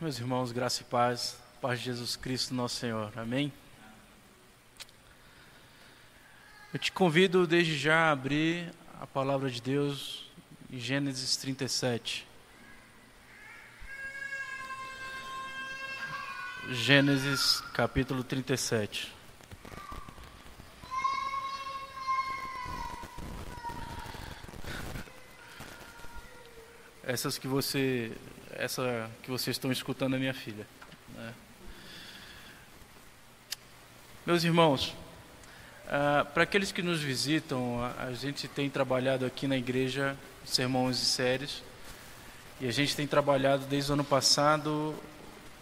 Meus irmãos, graça e paz de Jesus Cristo, nosso Senhor. Amém? Eu te convido desde já a abrir a palavra de Deus em Gênesis 37. Gênesis capítulo 37. Essa que vocês estão escutando é minha filha, né? Meus irmãos, para aqueles que nos visitam, a gente tem trabalhado aqui na igreja sermões e séries, e a gente tem trabalhado desde o ano passado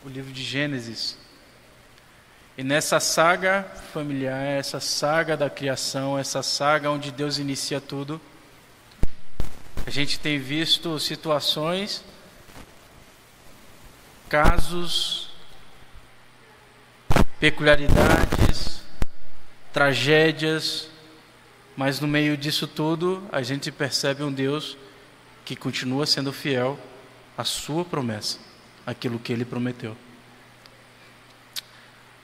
o livro de Gênesis. E nessa saga familiar, essa saga da criação, essa saga onde Deus inicia tudo, a gente tem visto situações, casos, peculiaridades, tragédias, mas no meio disso tudo a gente percebe um Deus que continua sendo fiel à sua promessa, aquilo que Ele prometeu.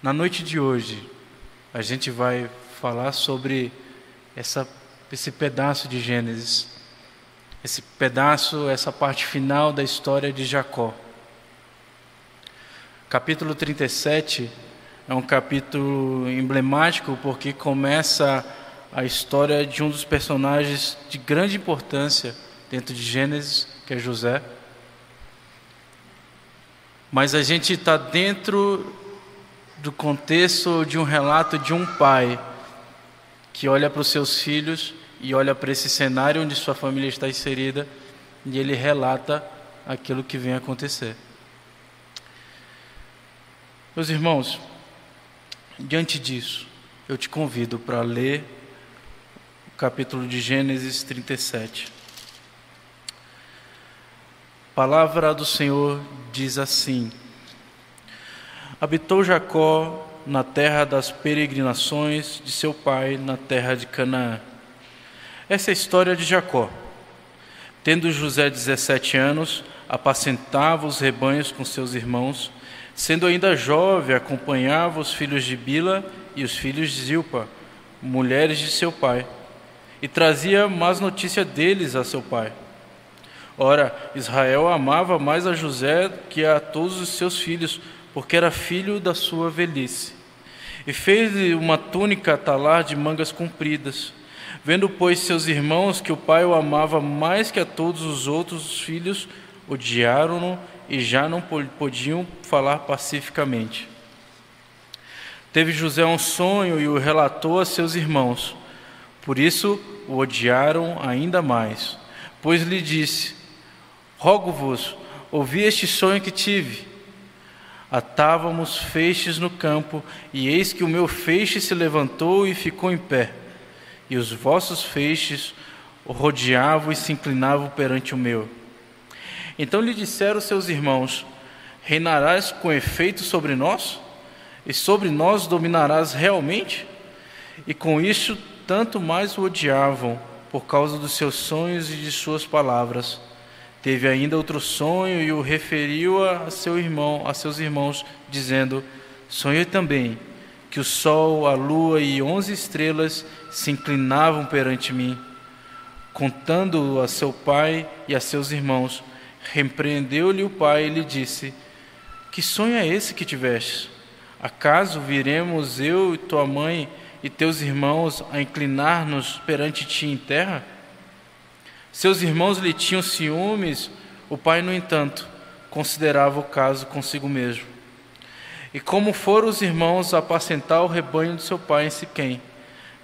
Na noite de hoje, a gente vai falar sobre esse pedaço de Gênesis, esse pedaço, essa parte final da história de Jacó. Capítulo 37 é um capítulo emblemático porque começa a história de um dos personagens de grande importância dentro de Gênesis, que é José. Mas a gente está dentro do contexto de um relato de um pai que olha para os seus filhos e olha para esse cenário onde sua família está inserida e ele relata aquilo que vem acontecer. Meus irmãos, diante disso, eu te convido para ler o capítulo de Gênesis 37. A palavra do Senhor diz assim: Habitou Jacó na terra das peregrinações de seu pai, na terra de Canaã. Essa é a história de Jacó. Tendo José 17 anos, apacentava os rebanhos com seus irmãos. Sendo ainda jovem, acompanhava os filhos de Bila e os filhos de Zilpa, mulheres de seu pai, e trazia más notícias deles a seu pai. Ora, Israel amava mais a José que a todos os seus filhos, porque era filho da sua velhice. E fez-lhe uma túnica talar de mangas compridas. Vendo, pois, seus irmãos que o pai o amava mais que a todos os outros filhos, odiaram-no e já não podiam falar pacificamente. Teve José um sonho e o relatou a seus irmãos. Por isso o odiaram ainda mais, pois lhe disse: Rogo-vos, ouvi este sonho que tive. Atávamos feixes no campo, e eis que o meu feixe se levantou e ficou em pé, e os vossos feixes o rodeavam e se inclinavam perante o meu. Então lhe disseram seus irmãos: Reinarás com efeito sobre nós? E sobre nós dominarás realmente? E com isso tanto mais o odiavam, por causa dos seus sonhos e de suas palavras. Teve ainda outro sonho e o referiu a seus irmãos, dizendo: Sonhei também que o sol, a lua e 11 estrelas se inclinavam perante mim. Contando-o a seu pai e a seus irmãos, repreendeu-lhe o pai e lhe disse: Que sonho é esse que tiveste? Acaso viremos eu e tua mãe e teus irmãos a inclinar-nos perante ti em terra? Seus irmãos lhe tinham ciúmes, o pai, no entanto, considerava o caso consigo mesmo. E como foram os irmãos a apacentar o rebanho de seu pai em Siquém,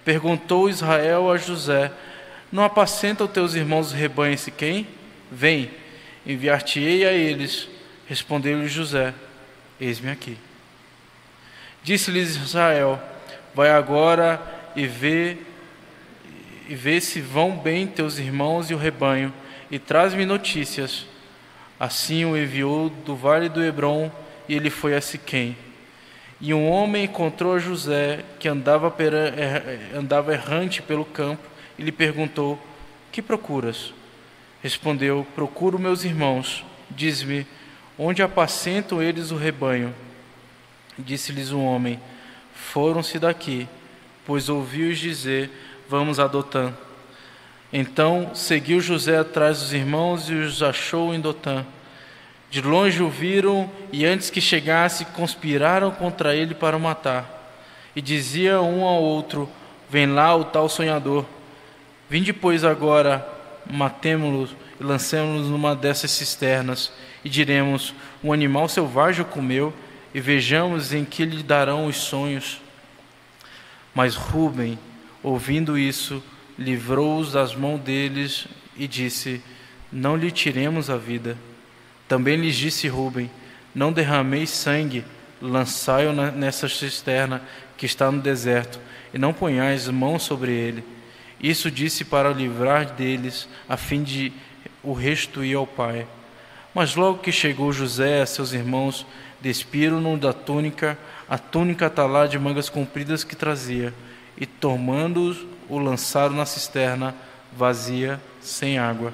perguntou Israel a José: Não apacenta os teus irmãos o rebanho em Siquém? Vem, enviar-te-ei a eles. Respondeu-lhe José: Eis-me aqui. Disse-lhes Israel: Vai agora e vê se vão bem teus irmãos e o rebanho, e traz-me notícias. Assim o enviou do vale do Hebrom, e ele foi a Siquém. E um homem encontrou a José, que andava errante pelo campo, e lhe perguntou: Que procuras? Respondeu: Procuro meus irmãos. Diz-me, onde apacentam eles o rebanho? Disse-lhes um homem: foram-se daqui, pois ouviu-os dizer: vamos a Dotã. Então seguiu José atrás dos irmãos e os achou em Dotã. De longe o viram e, antes que chegasse, conspiraram contra ele para o matar. E dizia um ao outro: vem lá o tal sonhador. Vinde, pois, agora, matemo-lo e lancemo-lo numa dessas cisternas, e diremos: um animal selvagem o comeu, e vejamos em que lhe darão os sonhos. Mas Rúben, ouvindo isso, livrou-os das mãos deles e disse: não lhe tiremos a vida. Também lhes disse Rúben: não derrameis sangue, lançai-o nessa cisterna que está no deserto, e não ponhais mão sobre ele. Isso disse para o livrar deles, a fim de o restituir ao pai. Mas logo que chegou José a seus irmãos, despiram-no da túnica, a túnica atalá de mangas compridas que trazia, e tomando-o, o lançaram na cisterna vazia, sem água.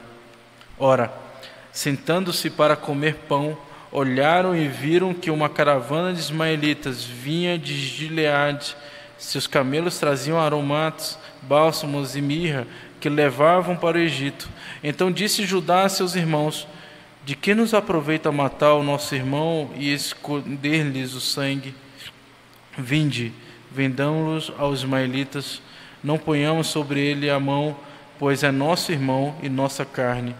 Ora, sentando-se para comer pão, olharam e viram que uma caravana de ismaelitas vinha de Gileade. Seus camelos traziam aromatos, bálsamos e mirra, que levavam para o Egito. Então disse Judá a seus irmãos: de que nos aproveita matar o nosso irmão e esconder-lhes o sangue? Vinde, vendamo-los aos ismaelitas, não ponhamos sobre ele a mão, pois é nosso irmão e nossa carne.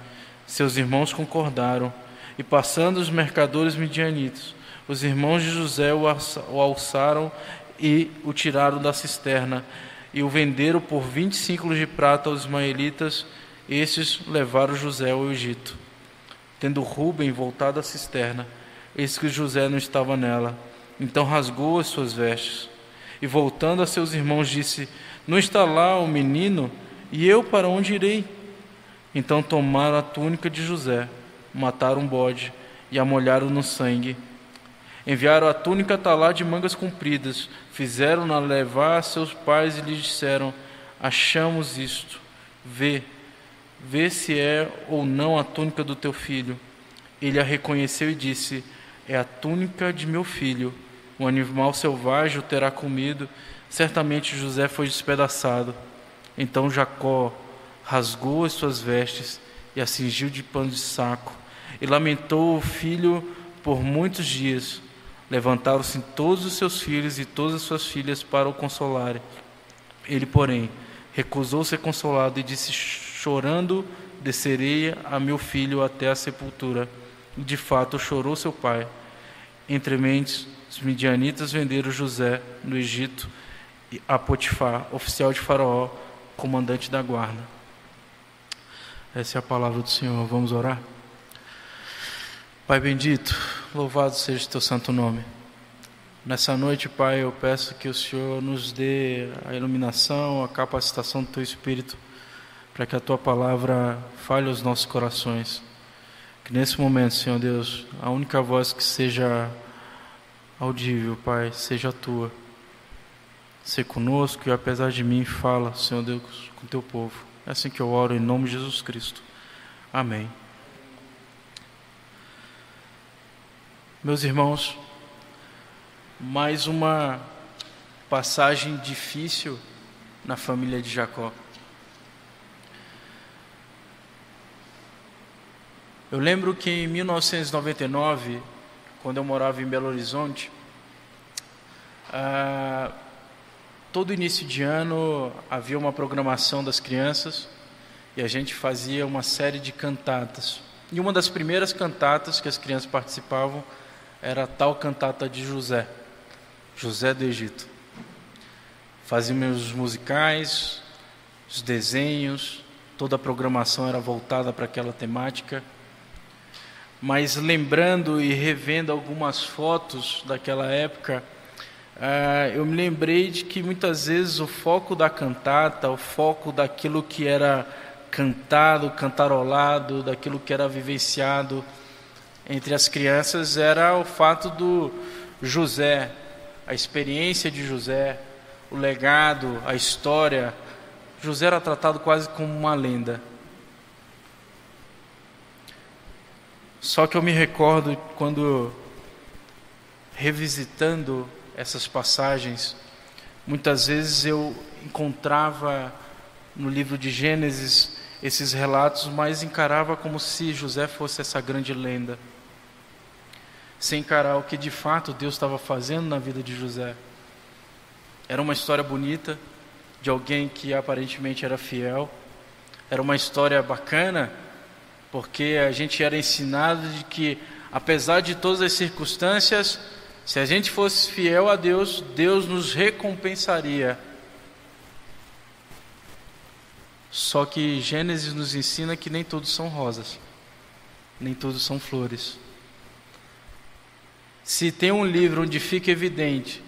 Seus irmãos concordaram, e passando os mercadores midianitas, os irmãos de José o alçaram e o tiraram da cisterna, e o venderam por 20 ciclos de prata aos ismaelitas. Estes levaram José ao Egito. Tendo Rúben voltado à cisterna, eis que José não estava nela. Então rasgou as suas vestes, e voltando a seus irmãos disse: não está lá o menino? E eu para onde irei? Então tomaram a túnica de José, mataram um bode e a molharam no sangue. Enviaram a túnica atalá de mangas compridas, fizeram-na levar a seus pais e lhes disseram: achamos isto, vê se é ou não a túnica do teu filho. Ele a reconheceu e disse: é a túnica de meu filho. Um animal selvagem o terá comido, certamente José foi despedaçado. Então Jacó rasgou as suas vestes e a cingiu de pano de saco, e lamentou o filho por muitos dias. Levantaram-se todos os seus filhos e todas as suas filhas para o consolarem. Ele, porém, recusou ser consolado e disse: chorando, descerei a meu filho até a sepultura. E de fato chorou seu pai. Entre mentes, os midianitas venderam José no Egito a Potifar, oficial de Faraó, comandante da guarda. Essa é a palavra do Senhor. Vamos orar? Pai bendito, louvado seja o teu santo nome. Nessa noite, Pai, eu peço que o Senhor nos dê a iluminação, a capacitação do teu Espírito, para que a tua palavra fale aos nossos corações. Que nesse momento, Senhor Deus, a única voz que seja audível, Pai, seja a tua. Sê conosco e, apesar de mim, fala, Senhor Deus, com o teu povo. É assim que eu oro, em nome de Jesus Cristo. Amém. Meus irmãos, mais uma passagem difícil na família de Jacó. Eu lembro que em 1999, quando eu morava em Belo Horizonte, todo início de ano havia uma programação das crianças e a gente fazia uma série de cantatas. E uma das primeiras cantatas que as crianças participavam era a tal cantata de José do Egito. Fazíamos os musicais, os desenhos, toda a programação era voltada para aquela temática. Mas lembrando e revendo algumas fotos daquela época, eu me lembrei de que muitas vezes o foco da cantata, o foco daquilo que era cantado, cantarolado, daquilo que era vivenciado entre as crianças era o fato do José, a experiência de José, o legado, a história. José era tratado quase como uma lenda. Só que eu me recordo quando, revisitando essas passagens, muitas vezes eu encontrava no livro de Gênesis esses relatos, mas encarava como se José fosse essa grande lenda, sem encarar o que de fato Deus estava fazendo na vida de José. Era uma história bonita, de alguém que aparentemente era fiel, era uma história bacana, porque a gente era ensinado de que, apesar de todas as circunstâncias, se a gente fosse fiel a Deus, Deus nos recompensaria. Só que Gênesis nos ensina que nem todos são rosas, nem todos são flores. Se tem um livro onde fica evidente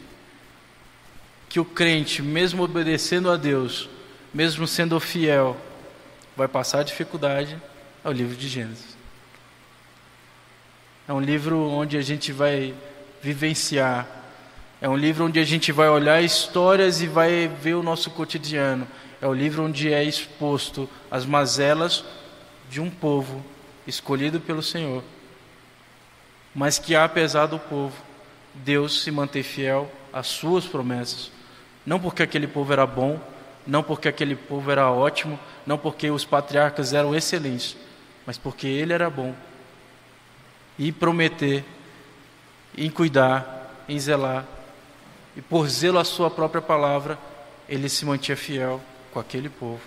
que o crente, mesmo obedecendo a Deus, mesmo sendo fiel, vai passar dificuldade, é o livro de Gênesis. É um livro onde a gente vai vivenciar, é um livro onde a gente vai olhar histórias e vai ver o nosso cotidiano. É o livro onde é exposto as mazelas de um povo escolhido pelo Senhor, mas que apesar do povo, Deus se mantém fiel às suas promessas. Não porque aquele povo era bom, não porque aquele povo era ótimo, não porque os patriarcas eram excelentes, mas porque Ele era bom. E prometer, em cuidar, em zelar, e por zelo à sua própria palavra, Ele se mantinha fiel com aquele povo.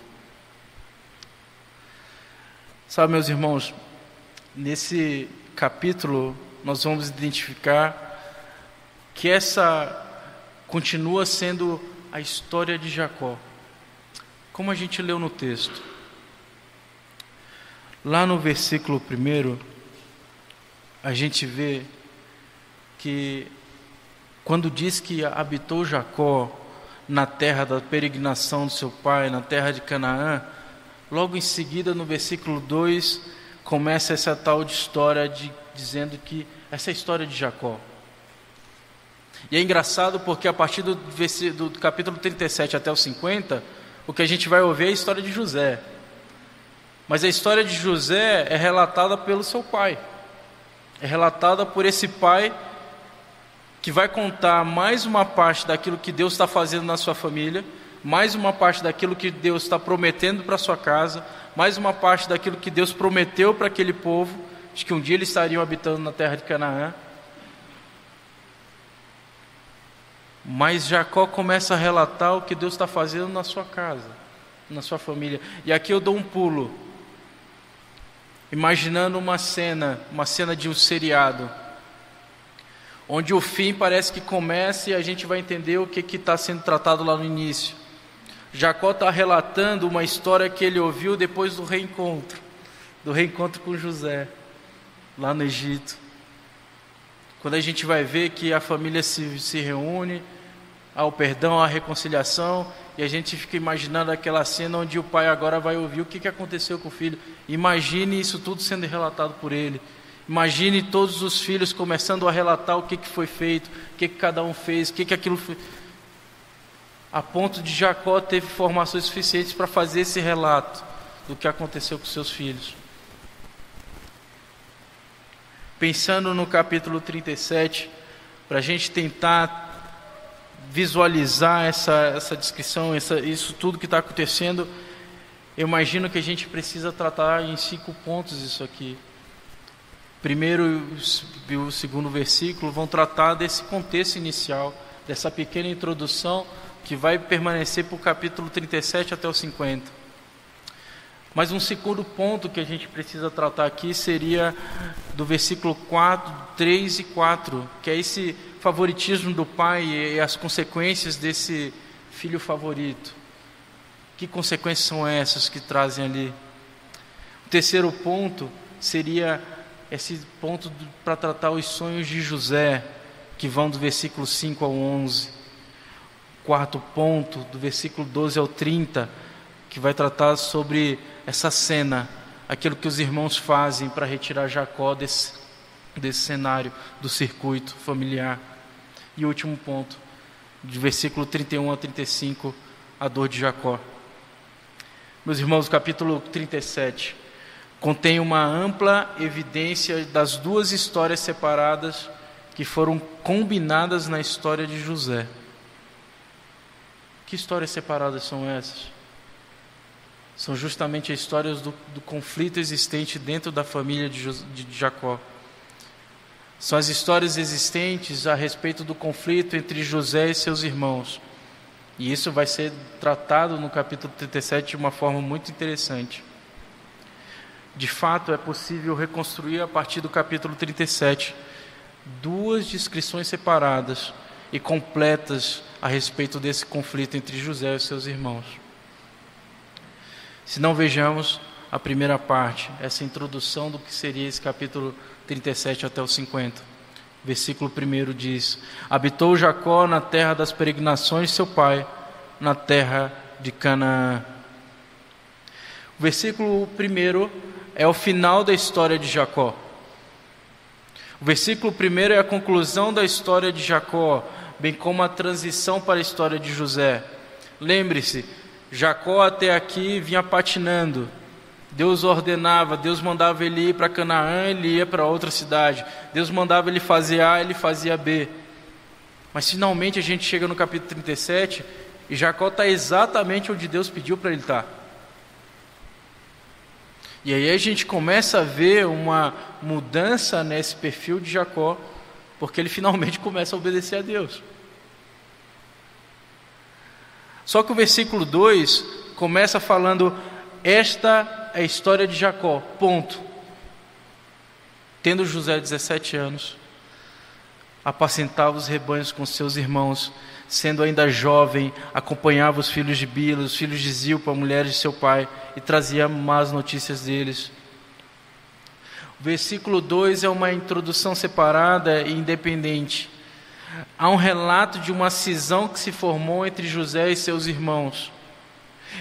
Sabe, meus irmãos, nesse capítulo nós vamos identificar que essa continua sendo a história de Jacó, como a gente leu no texto. Lá no versículo 1, a gente vê que quando diz que habitou Jacó na terra da peregrinação do seu pai, na terra de Canaã, logo em seguida no versículo 2 começa essa tal de história dizendo que essa é a história de Jacó. E é engraçado porque a partir do capítulo 37 até o 50, o que a gente vai ouvir é a história de José. Mas a história de José é relatada pelo seu pai, é relatada por esse pai que vai contar mais uma parte daquilo que Deus está fazendo na sua família, mais uma parte daquilo que Deus está prometendo para a sua casa, mais uma parte daquilo que Deus prometeu para aquele povo, de que um dia eles estariam habitando na terra de Canaã. Mas Jacó começa a relatar o que Deus está fazendo na sua casa, na sua família. E aqui eu dou um pulo, imaginando uma cena de um seriado, onde o fim parece que começa e a gente vai entender o que está sendo tratado lá no início. Jacó está relatando uma história que ele ouviu depois do reencontro com José, lá no Egito. Quando a gente vai ver que a família se reúne, há o perdão, há a reconciliação, e a gente fica imaginando aquela cena onde o pai agora vai ouvir o que aconteceu com o filho. Imagine isso tudo sendo relatado por ele. Imagine todos os filhos começando a relatar o que foi feito, o que cada um fez, o que aquilo foi. A ponto de Jacó teve informações suficientes para fazer esse relato do que aconteceu com seus filhos. Pensando no capítulo 37, para a gente tentar visualizar essa descrição, isso tudo que está acontecendo, eu imagino que a gente precisa tratar em 5 pontos isso aqui. Primeiro e o segundo versículo vão tratar desse contexto inicial, dessa pequena introdução que vai permanecer para o capítulo 37 até o 50. Mas um segundo ponto que a gente precisa tratar aqui seria do versículo 3 e 4, que é esse favoritismo do pai e as consequências desse filho favorito. Que consequências são essas que trazem ali? O terceiro ponto seria esse ponto para tratar os sonhos de José, que vão do versículo 5 ao 11. Quarto ponto, do versículo 12 ao 30, que vai tratar sobre essa cena, aquilo que os irmãos fazem para retirar Jacó desse cenário, do circuito familiar. E o último ponto, do versículo 31 a 35, a dor de Jacó. Meus irmãos, capítulo 37 contém uma ampla evidência das duas histórias separadas que foram combinadas na história de José. Que histórias separadas são essas? São justamente as histórias do conflito existente dentro da família de Jacó. São as histórias existentes a respeito do conflito entre José e seus irmãos. E isso vai ser tratado no capítulo 37 de uma forma muito interessante. De fato, é possível reconstruir a partir do capítulo 37 duas descrições separadas e completas a respeito desse conflito entre José e seus irmãos. Se não vejamos a primeira parte, essa introdução do que seria esse capítulo 37 até o 50. Versículo 1 diz: habitou Jacó na terra das peregrinações de seu pai, na terra de Canaã. O versículo 1 é o final da história de Jacó. O versículo 1 é a conclusão da história de Jacó, bem como a transição para a história de José. Lembre-se, Jacó até aqui vinha patinando. Deus ordenava, Deus mandava ele ir para Canaã, ele ia para outra cidade. Deus mandava ele fazer A, ele fazia B. Mas finalmente a gente chega no capítulo 37 e Jacó está exatamente onde Deus pediu para ele estar. E aí a gente começa a ver uma mudança nesse perfil de Jacó, porque ele finalmente começa a obedecer a Deus. Só que o versículo 2 começa falando: esta é a história de Jacó, ponto. Tendo José 17 anos, apacentava os rebanhos com seus irmãos, sendo ainda jovem, acompanhava os filhos de Bila, os filhos de Zilpa, mulheres de seu pai, e trazia más notícias deles. O versículo 2 é uma introdução separada e independente. Há um relato de uma cisão que se formou entre José e seus irmãos.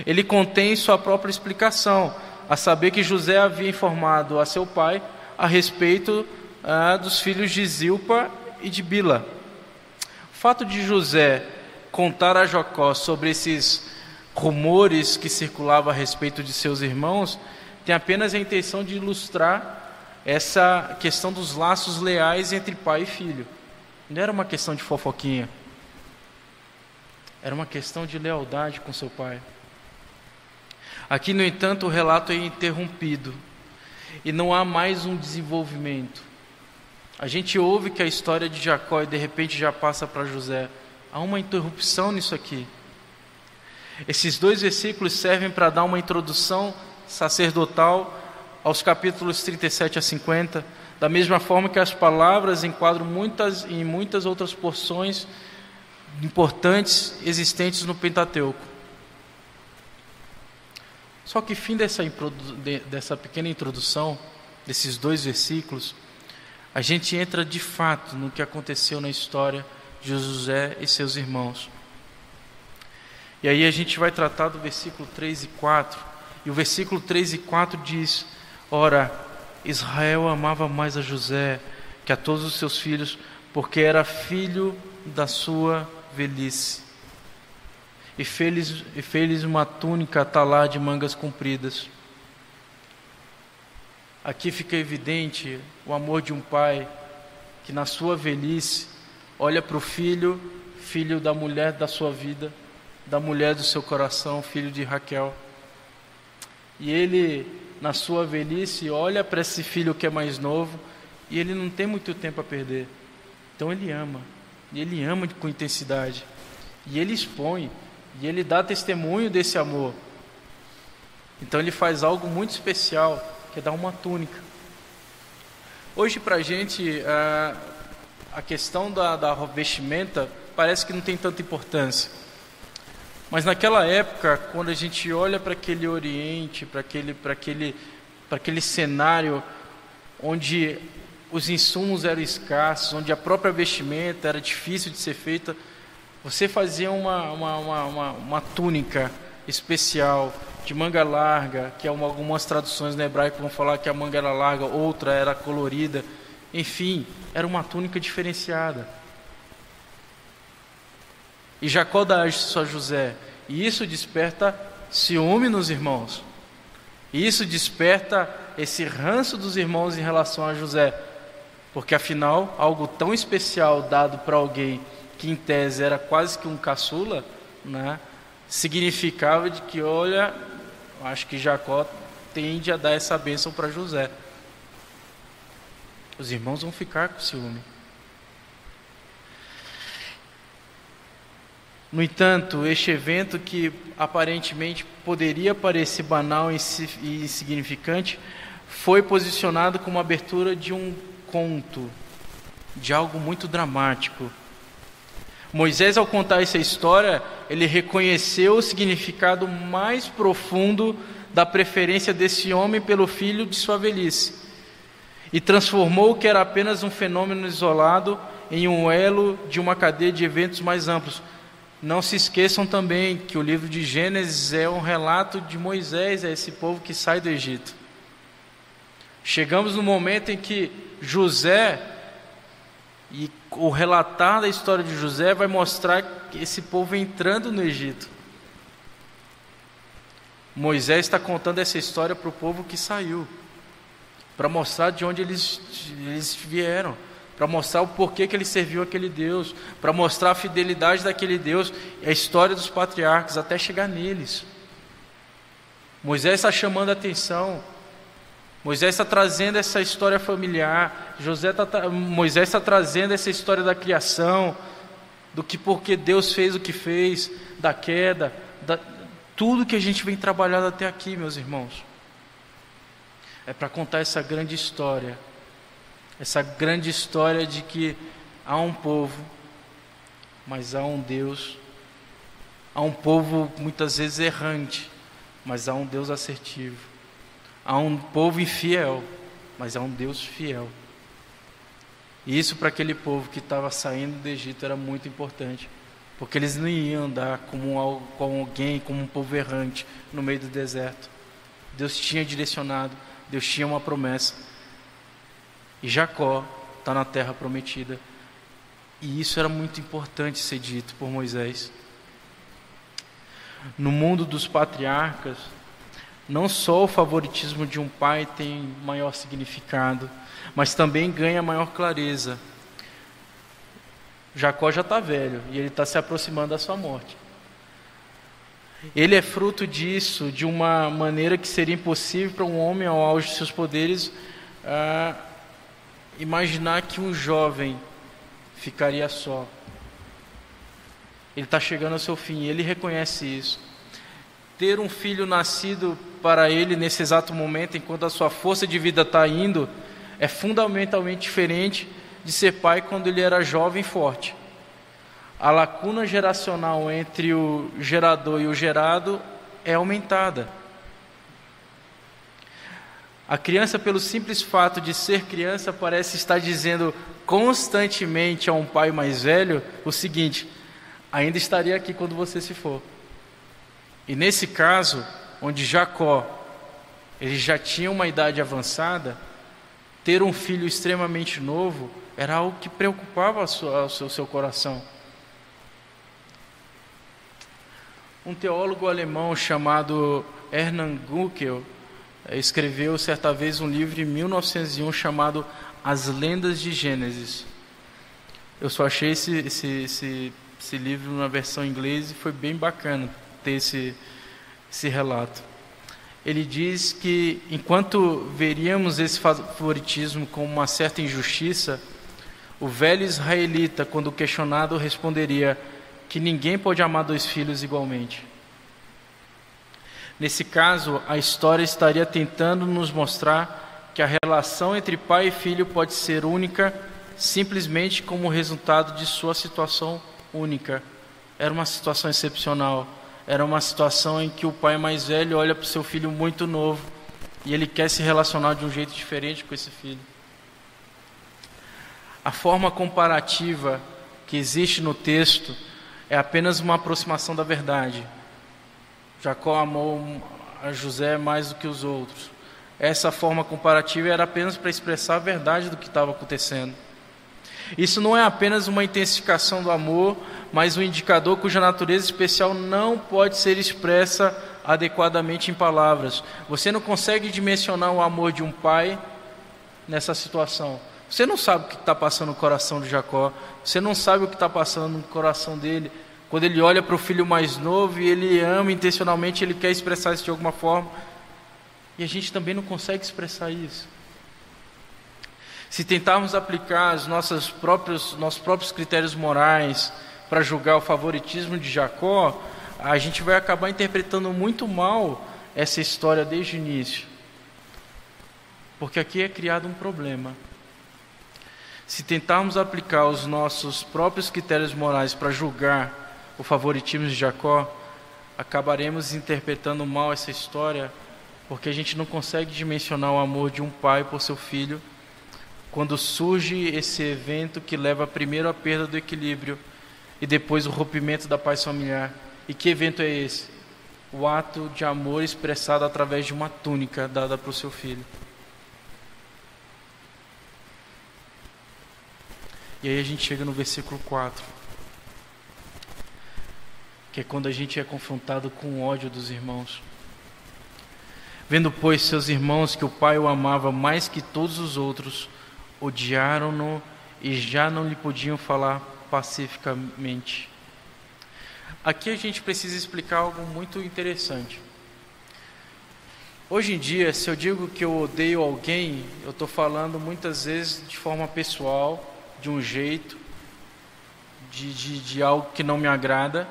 Ele contém sua própria explicação, a saber que José havia informado a seu pai a respeito dos filhos de Zilpa e de Bila. O fato de José contar a Jacó sobre esses rumores que circulavam a respeito de seus irmãos tem apenas a intenção de ilustrar essa questão dos laços leais entre pai e filho. Não era uma questão de fofoquinha, era uma questão de lealdade com seu pai. Aqui, no entanto, o relato é interrompido e não há mais um desenvolvimento. A gente ouve que a história de Jacó e de repente já passa para José. Há uma interrupção nisso aqui. Esses dois versículos servem para dar uma introdução sacerdotal aos capítulos 37 a 50, da mesma forma que as palavras enquadram em muitas outras porções importantes existentes no Pentateuco. Só que fim dessa pequena introdução, desses dois versículos, a gente entra de fato no que aconteceu na história de José e seus irmãos. E aí a gente vai tratar do versículo 3 e 4, e o versículo 3 e 4 diz: ora, Israel amava mais a José que a todos os seus filhos, porque era filho da sua velhice. E fez-lhes uma túnica talá de mangas compridas. Aqui fica evidente o amor de um pai que na sua velhice olha para o filho da mulher da sua vida, da mulher do seu coração, filho de Raquel. E ele, na sua velhice, olha para esse filho que é mais novo e ele não tem muito tempo a perder. Então ele ama, e ele ama com intensidade, e ele expõe, e ele dá testemunho desse amor. Então ele faz algo muito especial, que é dar uma túnica. Hoje para a gente, a questão da vestimenta parece que não tem tanta importância. Mas naquela época, quando a gente olha para aquele Oriente, para aquele cenário onde os insumos eram escassos, onde a própria vestimenta era difícil de ser feita, você fazia uma túnica especial, de manga larga, que algumas traduções no hebraico vão falar que a manga era larga, outra era colorida. Enfim, era uma túnica diferenciada. E Jacó dá isso a José, e isso desperta ciúme nos irmãos. E isso desperta esse ranço dos irmãos em relação a José, porque afinal, algo tão especial dado para alguém que em tese era quase que um caçula, né, significava de que, olha, acho que Jacó tende a dar essa bênção para José. Os irmãos vão ficar com ciúme. No entanto, este evento, que aparentemente poderia parecer banal e insignificante, foi posicionado como a abertura de um conto, de algo muito dramático. Moisés, ao contar essa história, ele reconheceu o significado mais profundo da preferência desse homem pelo filho de sua velhice, e transformou o que era apenas um fenômeno isolado em um elo de uma cadeia de eventos mais amplos. Não se esqueçam também que o livro de Gênesis é um relato de Moisés, é esse povo que sai do Egito. Chegamos no momento em que José, e o relatar da história de José vai mostrar esse povo entrando no Egito. Moisés está contando essa história para o povo que saiu, para mostrar de onde eles vieram, para mostrar o porquê que ele serviu aquele Deus, para mostrar a fidelidade daquele Deus, a história dos patriarcas, até chegar neles. Moisés está chamando a atenção, Moisés está trazendo essa história familiar, Moisés está trazendo essa história da criação, do que porque Deus fez o que fez, da queda, tudo que a gente vem trabalhando até aqui, meus irmãos. É para contar essa grande história de que há um povo, mas há um Deus, há um povo muitas vezes errante, mas há um Deus assertivo, há um povo infiel, mas há um Deus fiel. E isso para aquele povo que estava saindo do Egito era muito importante, porque eles não iam andar como alguém, como um povo errante no meio do deserto. Deus tinha direcionado, Deus tinha uma promessa. E Jacó está na terra prometida. E isso era muito importante ser dito por Moisés. No mundo dos patriarcas, não só o favoritismo de um pai tem maior significado, mas também ganha maior clareza. Jacó já está velho e ele está se aproximando da sua morte. Ele é fruto disso, de uma maneira que seria impossível para um homem ao auge de seus poderes imaginar que um jovem ficaria só. Ele está chegando ao seu fim e ele reconhece isso. Ter um filho nascido para ele nesse exato momento, enquanto a sua força de vida está indo, é fundamentalmente diferente de ser pai quando ele era jovem e forte. A lacuna geracional entre o gerador e o gerado é aumentada. A criança, pelo simples fato de ser criança, parece estar dizendo constantemente a um pai mais velho o seguinte: ainda estaria aqui quando você se for. E nesse caso, onde Jacó ele já tinha uma idade avançada, ter um filho extremamente novo era algo que preocupava o seu coração. Um teólogo alemão chamado Hermann Guckel escreveu certa vez um livro em 1901 chamado As Lendas de Gênesis. Eu só achei esse livro na versão inglesa e foi bem bacana ter esse relato. Ele diz que enquanto veríamos esse favoritismo como uma certa injustiça, o velho israelita, quando questionado, responderia que ninguém pode amar dois filhos igualmente. Nesse caso, a história estaria tentando nos mostrar que a relação entre pai e filho pode ser única simplesmente como resultado de sua situação única. Era uma situação excepcional. Era uma situação em que o pai mais velho olha para o seu filho muito novo e ele quer se relacionar de um jeito diferente com esse filho. A forma comparativa que existe no texto é apenas uma aproximação da verdade. Jacó amou a José mais do que os outros. Essa forma comparativa era apenas para expressar a verdade do que estava acontecendo. Isso não é apenas uma intensificação do amor, mas um indicador cuja natureza especial não pode ser expressa adequadamente em palavras. Você não consegue dimensionar o amor de um pai nessa situação. Você não sabe o que está passando no coração de Jacó. Você não sabe o que está passando no coração dele. Quando ele olha para o filho mais novo e ele ama intencionalmente, ele quer expressar isso de alguma forma. E a gente também não consegue expressar isso. Se tentarmos aplicar os nossos próprios critérios morais para julgar o favoritismo de Jacó, a gente vai acabar interpretando muito mal essa história desde o início. Porque aqui é criado um problema. Se tentarmos aplicar os nossos próprios critérios morais para julgar o favoritismo de Jacó, acabaremos interpretando mal essa história, porque a gente não consegue dimensionar o amor de um pai por seu filho, quando surge esse evento que leva primeiro à perda do equilíbrio e depois o rompimento da paz familiar. E que evento é esse? O ato de amor expressado através de uma túnica dada para o seu filho. E aí a gente chega no versículo 4, que é quando a gente é confrontado com o ódio dos irmãos. Vendo, pois, seus irmãos que o pai o amava mais que todos os outros, odiaram-no e já não lhe podiam falar pacificamente. Aqui a gente precisa explicar algo muito interessante. Hoje em dia, se eu digo que eu odeio alguém, eu estou falando muitas vezes de forma pessoal, de um jeito, de algo que não me agrada,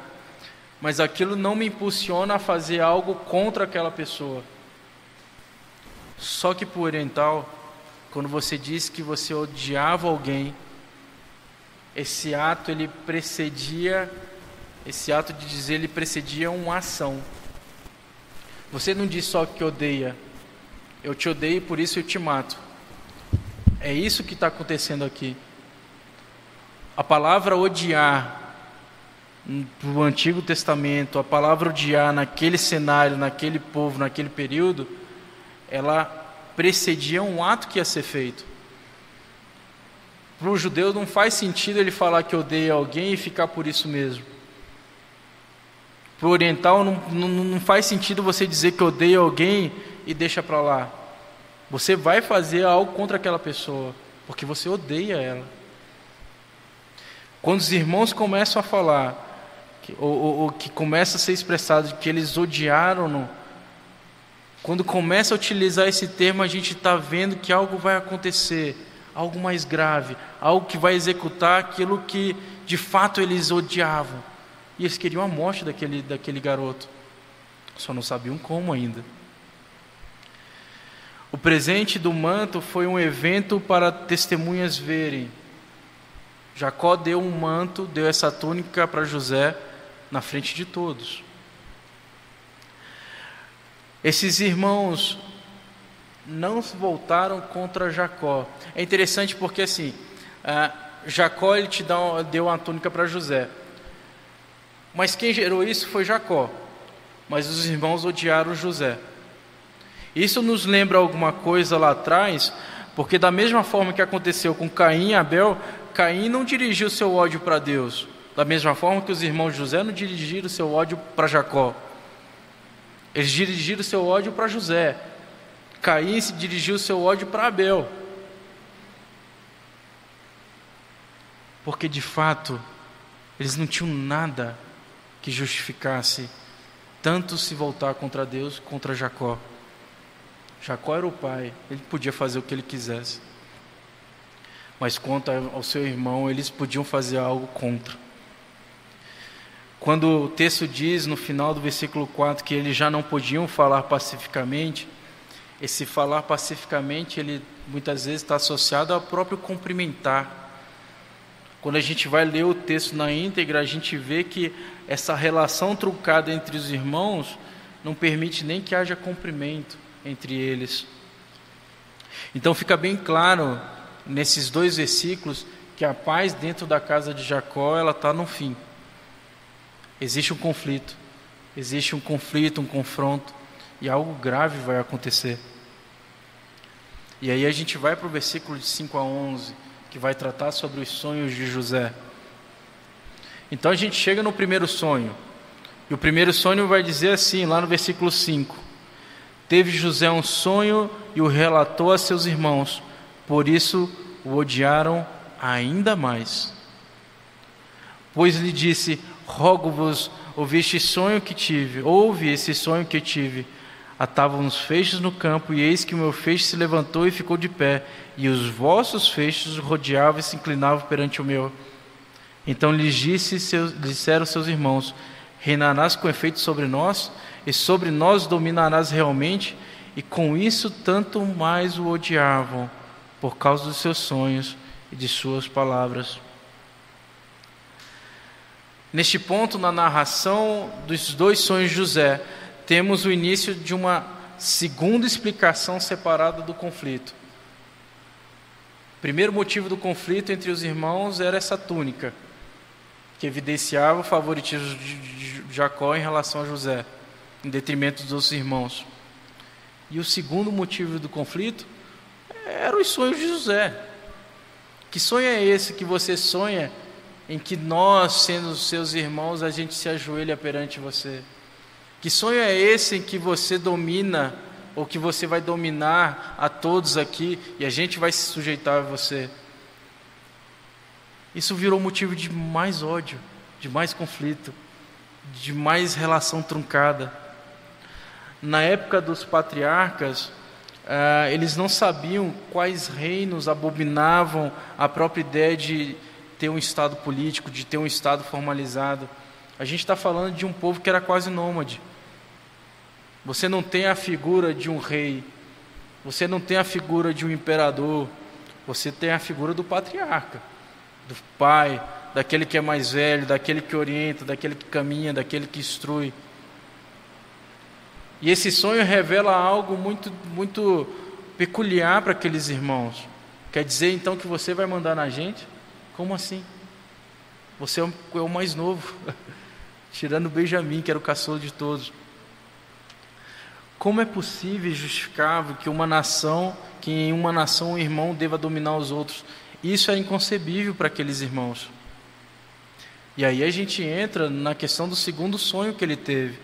mas aquilo não me impulsiona a fazer algo contra aquela pessoa. Só que para o oriental, quando você diz que você odiava alguém, esse ato de dizer, ele precedia uma ação. Você não diz só que odeia, eu te odeio e por isso eu te mato. É isso que está acontecendo aqui. A palavra odiar no Antigo Testamento, a palavra odiar naquele cenário, naquele povo, naquele período, ela precedia um ato que ia ser feito. Para o judeu não faz sentido ele falar que odeia alguém e ficar por isso mesmo. Para o oriental não faz sentido você dizer que odeia alguém e deixa para lá. Você vai fazer algo contra aquela pessoa, porque você odeia ela. Quando os irmãos começam a falar, ou que começa a ser expressado que eles odiaram-no, quando começa a utilizar esse termo, a gente está vendo que algo vai acontecer, algo mais grave, algo que vai executar aquilo que de fato eles odiavam. E eles queriam a morte daquele garoto, só não sabiam como ainda. O presente do manto foi um evento para testemunhas verem. Jacó deu um manto, deu essa túnica para José na frente de todos. Esses irmãos não se voltaram contra Jacó. É interessante porque assim, Jacó ele deu uma túnica para José. Mas quem gerou isso foi Jacó. Mas os irmãos odiaram José. Isso nos lembra alguma coisa lá atrás, porque da mesma forma que aconteceu com Caim e Abel, Caim não dirigiu seu ódio para Deus. Da mesma forma que os irmãos de José não dirigiram seu ódio para Jacó. Eles dirigiram seu ódio para José. Caim se dirigiu seu ódio para Abel. Porque de fato, eles não tinham nada que justificasse tanto se voltar contra Deus, contra Jacó. Jacó era o pai, ele podia fazer o que ele quisesse. Mas quanto ao seu irmão, eles podiam fazer algo contra. Quando o texto diz no final do versículo 4 que eles já não podiam falar pacificamente, esse falar pacificamente, ele muitas vezes está associado ao próprio cumprimentar. Quando a gente vai ler o texto na íntegra, a gente vê que essa relação truncada entre os irmãos não permite nem que haja cumprimento entre eles. Então fica bem claro nesses dois versículos que a paz dentro da casa de Jacó, ela está no fim. Existe um conflito, um confronto, e algo grave vai acontecer. E aí a gente vai para o versículo de 5 a 11, que vai tratar sobre os sonhos de José. Então a gente chega no primeiro sonho. E o primeiro sonho vai dizer assim, lá no versículo 5: Teve José um sonho e o relatou a seus irmãos, por isso o odiaram ainda mais. Pois lhe disse: Rogo-vos, ouve esse sonho que tive. Atavam os feixes no campo, e eis que o meu feixe se levantou e ficou de pé, e os vossos feixes rodeavam e se inclinavam perante o meu. Então lhes disseram seus irmãos: Reinarás com efeito sobre nós, e sobre nós dominarás realmente? E com isso tanto mais o odiavam, por causa dos seus sonhos e de suas palavras. Neste ponto, na narração dos dois sonhos de José, temos o início de uma segunda explicação separada do conflito. O primeiro motivo do conflito entre os irmãos era essa túnica, que evidenciava o favoritismo de Jacó em relação a José, em detrimento dos outros irmãos. E o segundo motivo do conflito eram os sonhos de José. Que sonho é esse que você sonha, em que nós, sendo seus irmãos, a gente se ajoelha perante você? Que sonho é esse em que você domina, ou que você vai dominar a todos aqui, e a gente vai se sujeitar a você? Isso virou motivo de mais ódio, de mais conflito, de mais relação truncada. Na época dos patriarcas, eles não sabiam quais reinos abominavam a própria ideia de ter um estado político, de ter um estado formalizado. A gente está falando de um povo que era quase nômade. Você não tem a figura de um rei, você não tem a figura de um imperador, você tem a figura do patriarca, do pai, daquele que é mais velho, daquele que orienta, daquele que caminha, daquele que instrui. E esse sonho revela algo muito, muito peculiar para aqueles irmãos. Quer dizer então que você vai mandar na gente? Como assim? Você é o mais novo, tirando Benjamim, que era o caçula de todos. Como é possível e justificável que em uma nação um irmão deva dominar os outros? Isso é inconcebível para aqueles irmãos. E aí a gente entra na questão do segundo sonho que ele teve,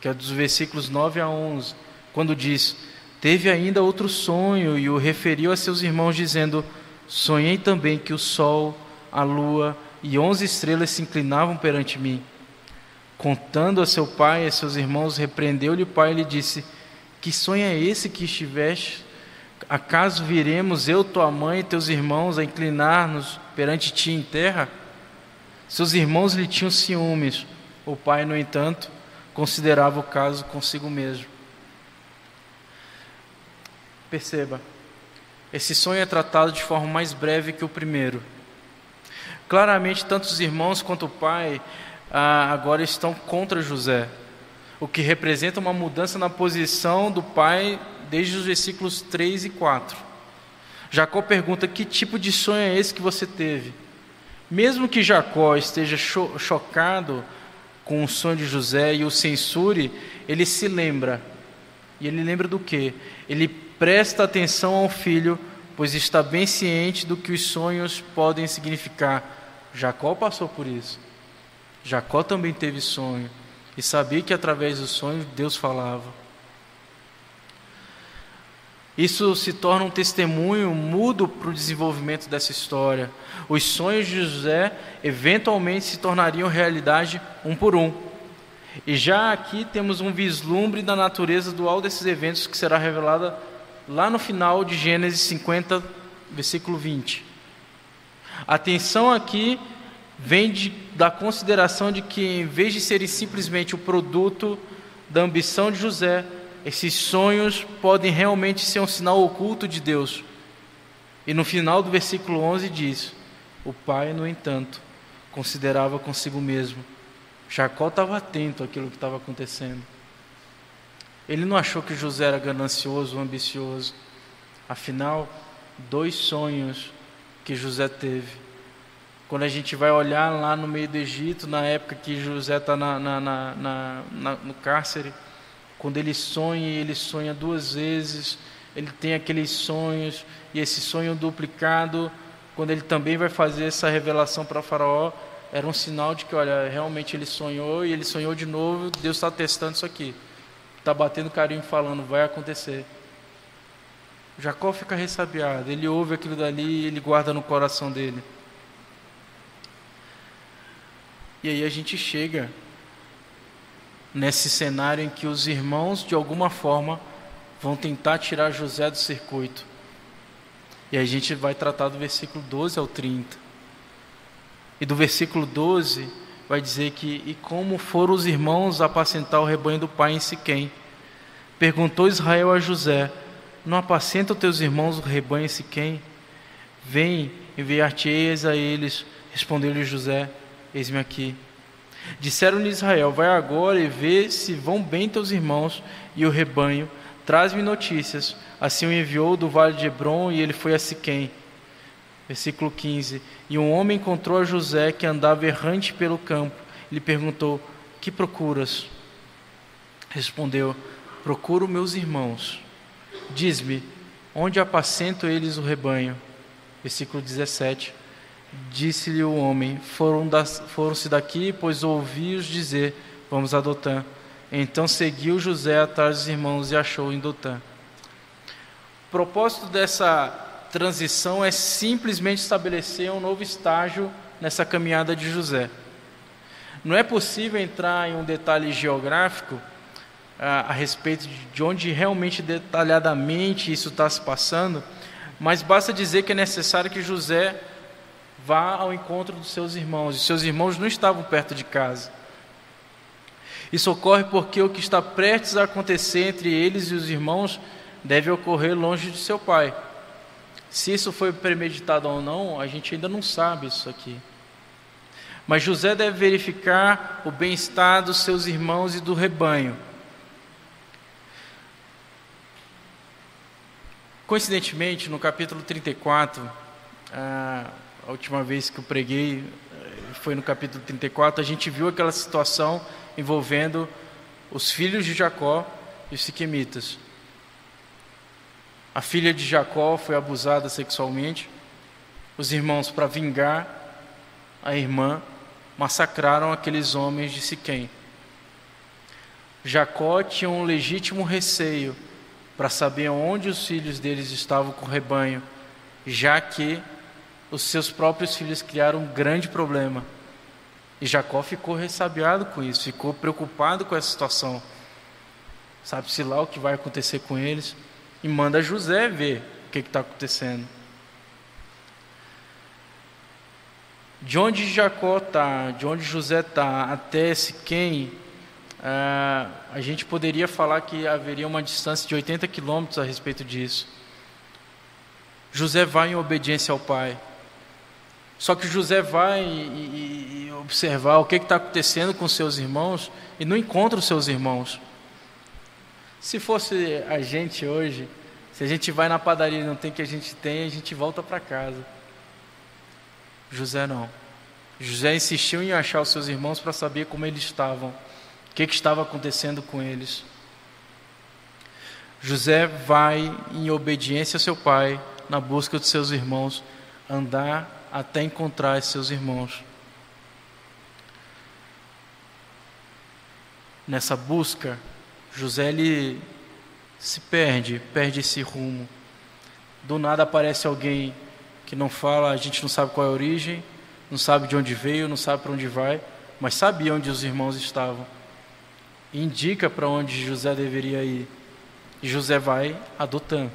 que é dos versículos 9 a 11, quando diz: Teve ainda outro sonho e o referiu a seus irmãos, dizendo: Sonhei também que o sol, a lua e 11 estrelas se inclinavam perante mim. Contando a seu pai e a seus irmãos, repreendeu-lhe o pai e lhe disse: Que sonho é esse que estiveste? Acaso viremos eu, tua mãe e teus irmãos a inclinar-nos perante ti em terra? Seus irmãos lhe tinham ciúmes. O pai, no entanto, considerava o caso consigo mesmo. Perceba, esse sonho é tratado de forma mais breve que o primeiro. Claramente, tanto os irmãos quanto o pai agora estão contra José, o que representa uma mudança na posição do pai desde os versículos 3 e 4. Jacó pergunta: que tipo de sonho é esse que você teve? Mesmo que Jacó esteja chocado com o sonho de José e o censure, ele se lembra. E ele lembra do quê? Ele presta atenção ao filho, pois está bem ciente do que os sonhos podem significar. Jacó passou por isso. Jacó também teve sonho e sabia que através dos sonhos Deus falava. Isso se torna um testemunho mudo para o desenvolvimento dessa história. Os sonhos de José eventualmente se tornariam realidade um por um. E já aqui temos um vislumbre da natureza dual desses eventos que será revelada lá no final de Gênesis 50, versículo 20. A atenção aqui vem da consideração de que, em vez de serem simplesmente o produto da ambição de José, esses sonhos podem realmente ser um sinal oculto de Deus. E no final do versículo 11 diz: o pai, no entanto, considerava consigo mesmo. Jacó estava atento àquilo que estava acontecendo. Ele não achou que José era ganancioso ou ambicioso. Afinal, 2 sonhos que José teve. Quando a gente vai olhar lá no meio do Egito, na época que José está no cárcere, quando ele sonha 2 vezes, ele tem aqueles sonhos, e esse sonho duplicado, quando ele também vai fazer essa revelação para Faraó, era um sinal de que, olha, realmente ele sonhou e ele sonhou de novo, Deus está testando isso aqui. Está batendo carinho falando, vai acontecer. Jacó fica ressabiado, ele ouve aquilo dali e ele guarda no coração dele. E aí a gente chega nesse cenário em que os irmãos, de alguma forma, vão tentar tirar José do circuito. E aí a gente vai tratar do versículo 12 ao 30. E do versículo 12 vai dizer que: e como foram os irmãos apacentar o rebanho do pai em Siquém, perguntou Israel a José: não apacenta os teus irmãos o rebanho em Siquém? Vem, enviar-te-eis a eles. Respondeu-lhe José: eis-me aqui. Disseram-lhe Israel: vai agora e vê se vão bem teus irmãos e o rebanho, traz-me notícias. Assim o enviou do vale de Hebrom, e ele foi a Siquém. Versículo 15. E um homem encontrou a José, que andava errante pelo campo, e lhe perguntou: que procuras? Respondeu: procuro meus irmãos. Diz-me, onde apacentam eles o rebanho? Versículo 17. Disse-lhe o homem: foram-se daqui, pois ouvi-os dizer: vamos a Dotã. Então seguiu José atrás dos irmãos e achou em Dotã. O propósito dessa transição é simplesmente estabelecer um novo estágio nessa caminhada de José. Não é possível entrar em um detalhe geográfico a respeito de onde realmente detalhadamente isso está se passando, mas basta dizer que é necessário que José vá ao encontro dos seus irmãos. E seus irmãos não estavam perto de casa. Isso ocorre porque o que está prestes a acontecer entre eles e os irmãos deve ocorrer longe de seu pai. Se isso foi premeditado ou não, a gente ainda não sabe isso aqui. Mas José deve verificar o bem-estar dos seus irmãos e do rebanho. Coincidentemente, no capítulo 34, a última vez que eu preguei foi no capítulo 34, a gente viu aquela situação envolvendo os filhos de Jacó e os siquemitas. A filha de Jacó foi abusada sexualmente. Os irmãos, para vingar a irmã, massacraram aqueles homens de Siquém. Jacó tinha um legítimo receio para saber onde os filhos deles estavam com o rebanho, já que os seus próprios filhos criaram um grande problema. E Jacó ficou ressabiado com isso, ficou preocupado com essa situação. Sabe-se lá o que vai acontecer com eles. E manda José ver o que está acontecendo. De onde Jacó está, de onde José está até Siquém, a gente poderia falar que haveria uma distância de 80 quilômetros a respeito disso. José vai em obediência ao pai. Só que José vai e observar o que está acontecendo com seus irmãos e não encontra os seus irmãos. Se fosse a gente hoje, se a gente vai na padaria e não tem o que a gente tem, a gente volta para casa. José não. José insistiu em achar os seus irmãos para saber como eles estavam, o que estava acontecendo com eles. José vai em obediência ao seu pai, na busca dos seus irmãos, andar até encontrar seus irmãos. Nessa busca, José ele se perde esse rumo. Do nada aparece alguém que não fala, a gente não sabe qual é a origem, não sabe de onde veio, não sabe para onde vai, mas sabia onde os irmãos estavam. E indica para onde José deveria ir. E José vai a Dotã.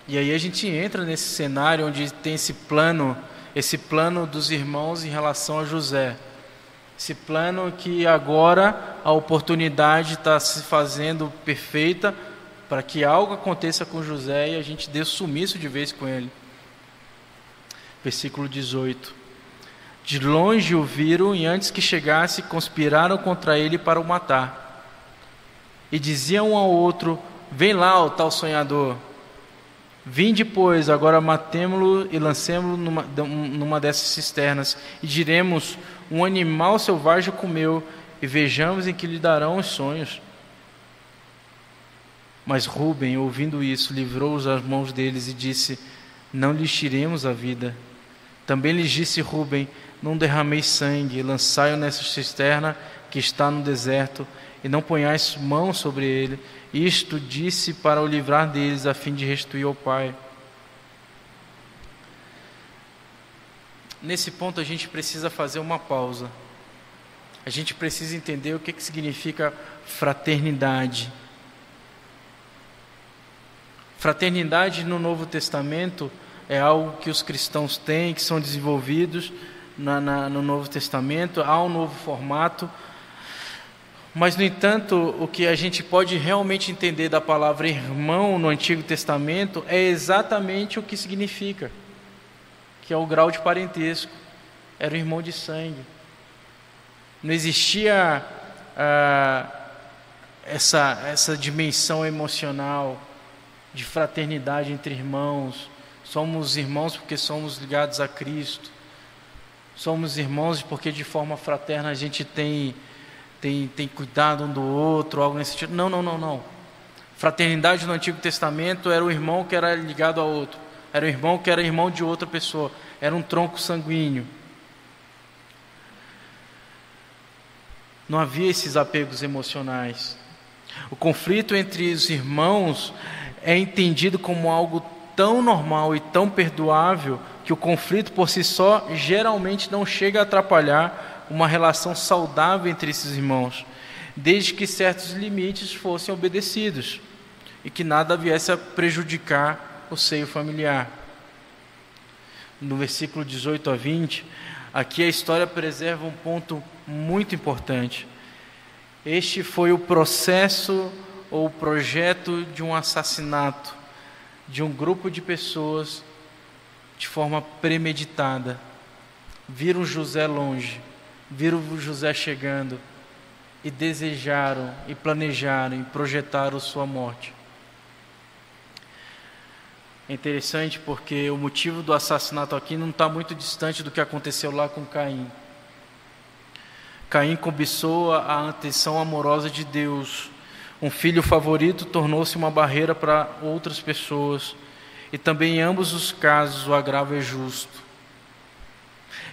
E aí a gente entra nesse cenário onde tem esse plano dos irmãos em relação a José. Esse plano que agora a oportunidade está se fazendo perfeita para que algo aconteça com José e a gente dê sumiço de vez com ele. Versículo 18. De longe o viram e antes que chegasse conspiraram contra ele para o matar. E diziam um ao outro: vem lá o tal sonhador. Vinde, pois, agora matemo-lo e lancemo-lo numa dessas cisternas, e diremos: um animal selvagem comeu, e vejamos em que lhe darão os sonhos. Mas Rúben, ouvindo isso, livrou-os das mãos deles e disse: não lhes tiremos a vida. Também lhes disse Rúben: não derrameis sangue, lançai-o nessa cisterna que está no deserto, e não ponhais mão sobre ele. Isto disse para o livrar deles, a fim de restituir ao pai. Nesse ponto a gente precisa fazer uma pausa. A gente precisa entender o que significa fraternidade. Fraternidade no Novo Testamento é algo que os cristãos têm, que são desenvolvidos no Novo Testamento, há um novo formato. Mas, no entanto, o que a gente pode realmente entender da palavra irmão no Antigo Testamento é exatamente o que significa, que é o grau de parentesco, era o irmão de sangue. Não existia essa dimensão emocional de fraternidade entre irmãos. Somos irmãos porque somos ligados a Cristo. Somos irmãos porque de forma fraterna a gente tem cuidado um do outro, algo nesse sentido. Não. Fraternidade no Antigo Testamento era o irmão que era ligado ao outro. Era o irmão que era irmão de outra pessoa. Era um tronco sanguíneo. Não havia esses apegos emocionais. O conflito entre os irmãos é entendido como algo tão normal e tão perdoável que o conflito por si só geralmente não chega a atrapalhar uma relação saudável entre esses irmãos, desde que certos limites fossem obedecidos e que nada viesse a prejudicar o seio familiar. No versículo 18 a 20, aqui a história preserva um ponto muito importante. Este foi o processo ou o projeto de um assassinato de um grupo de pessoas de forma premeditada. Viram José longe, viram José chegando e desejaram e planejaram e projetaram sua morte. É interessante porque o motivo do assassinato aqui não está muito distante do que aconteceu lá com Caim. Caim cobiçou a atenção amorosa de Deus. Um filho favorito tornou-se uma barreira para outras pessoas. E também em ambos os casos o agravo é justo.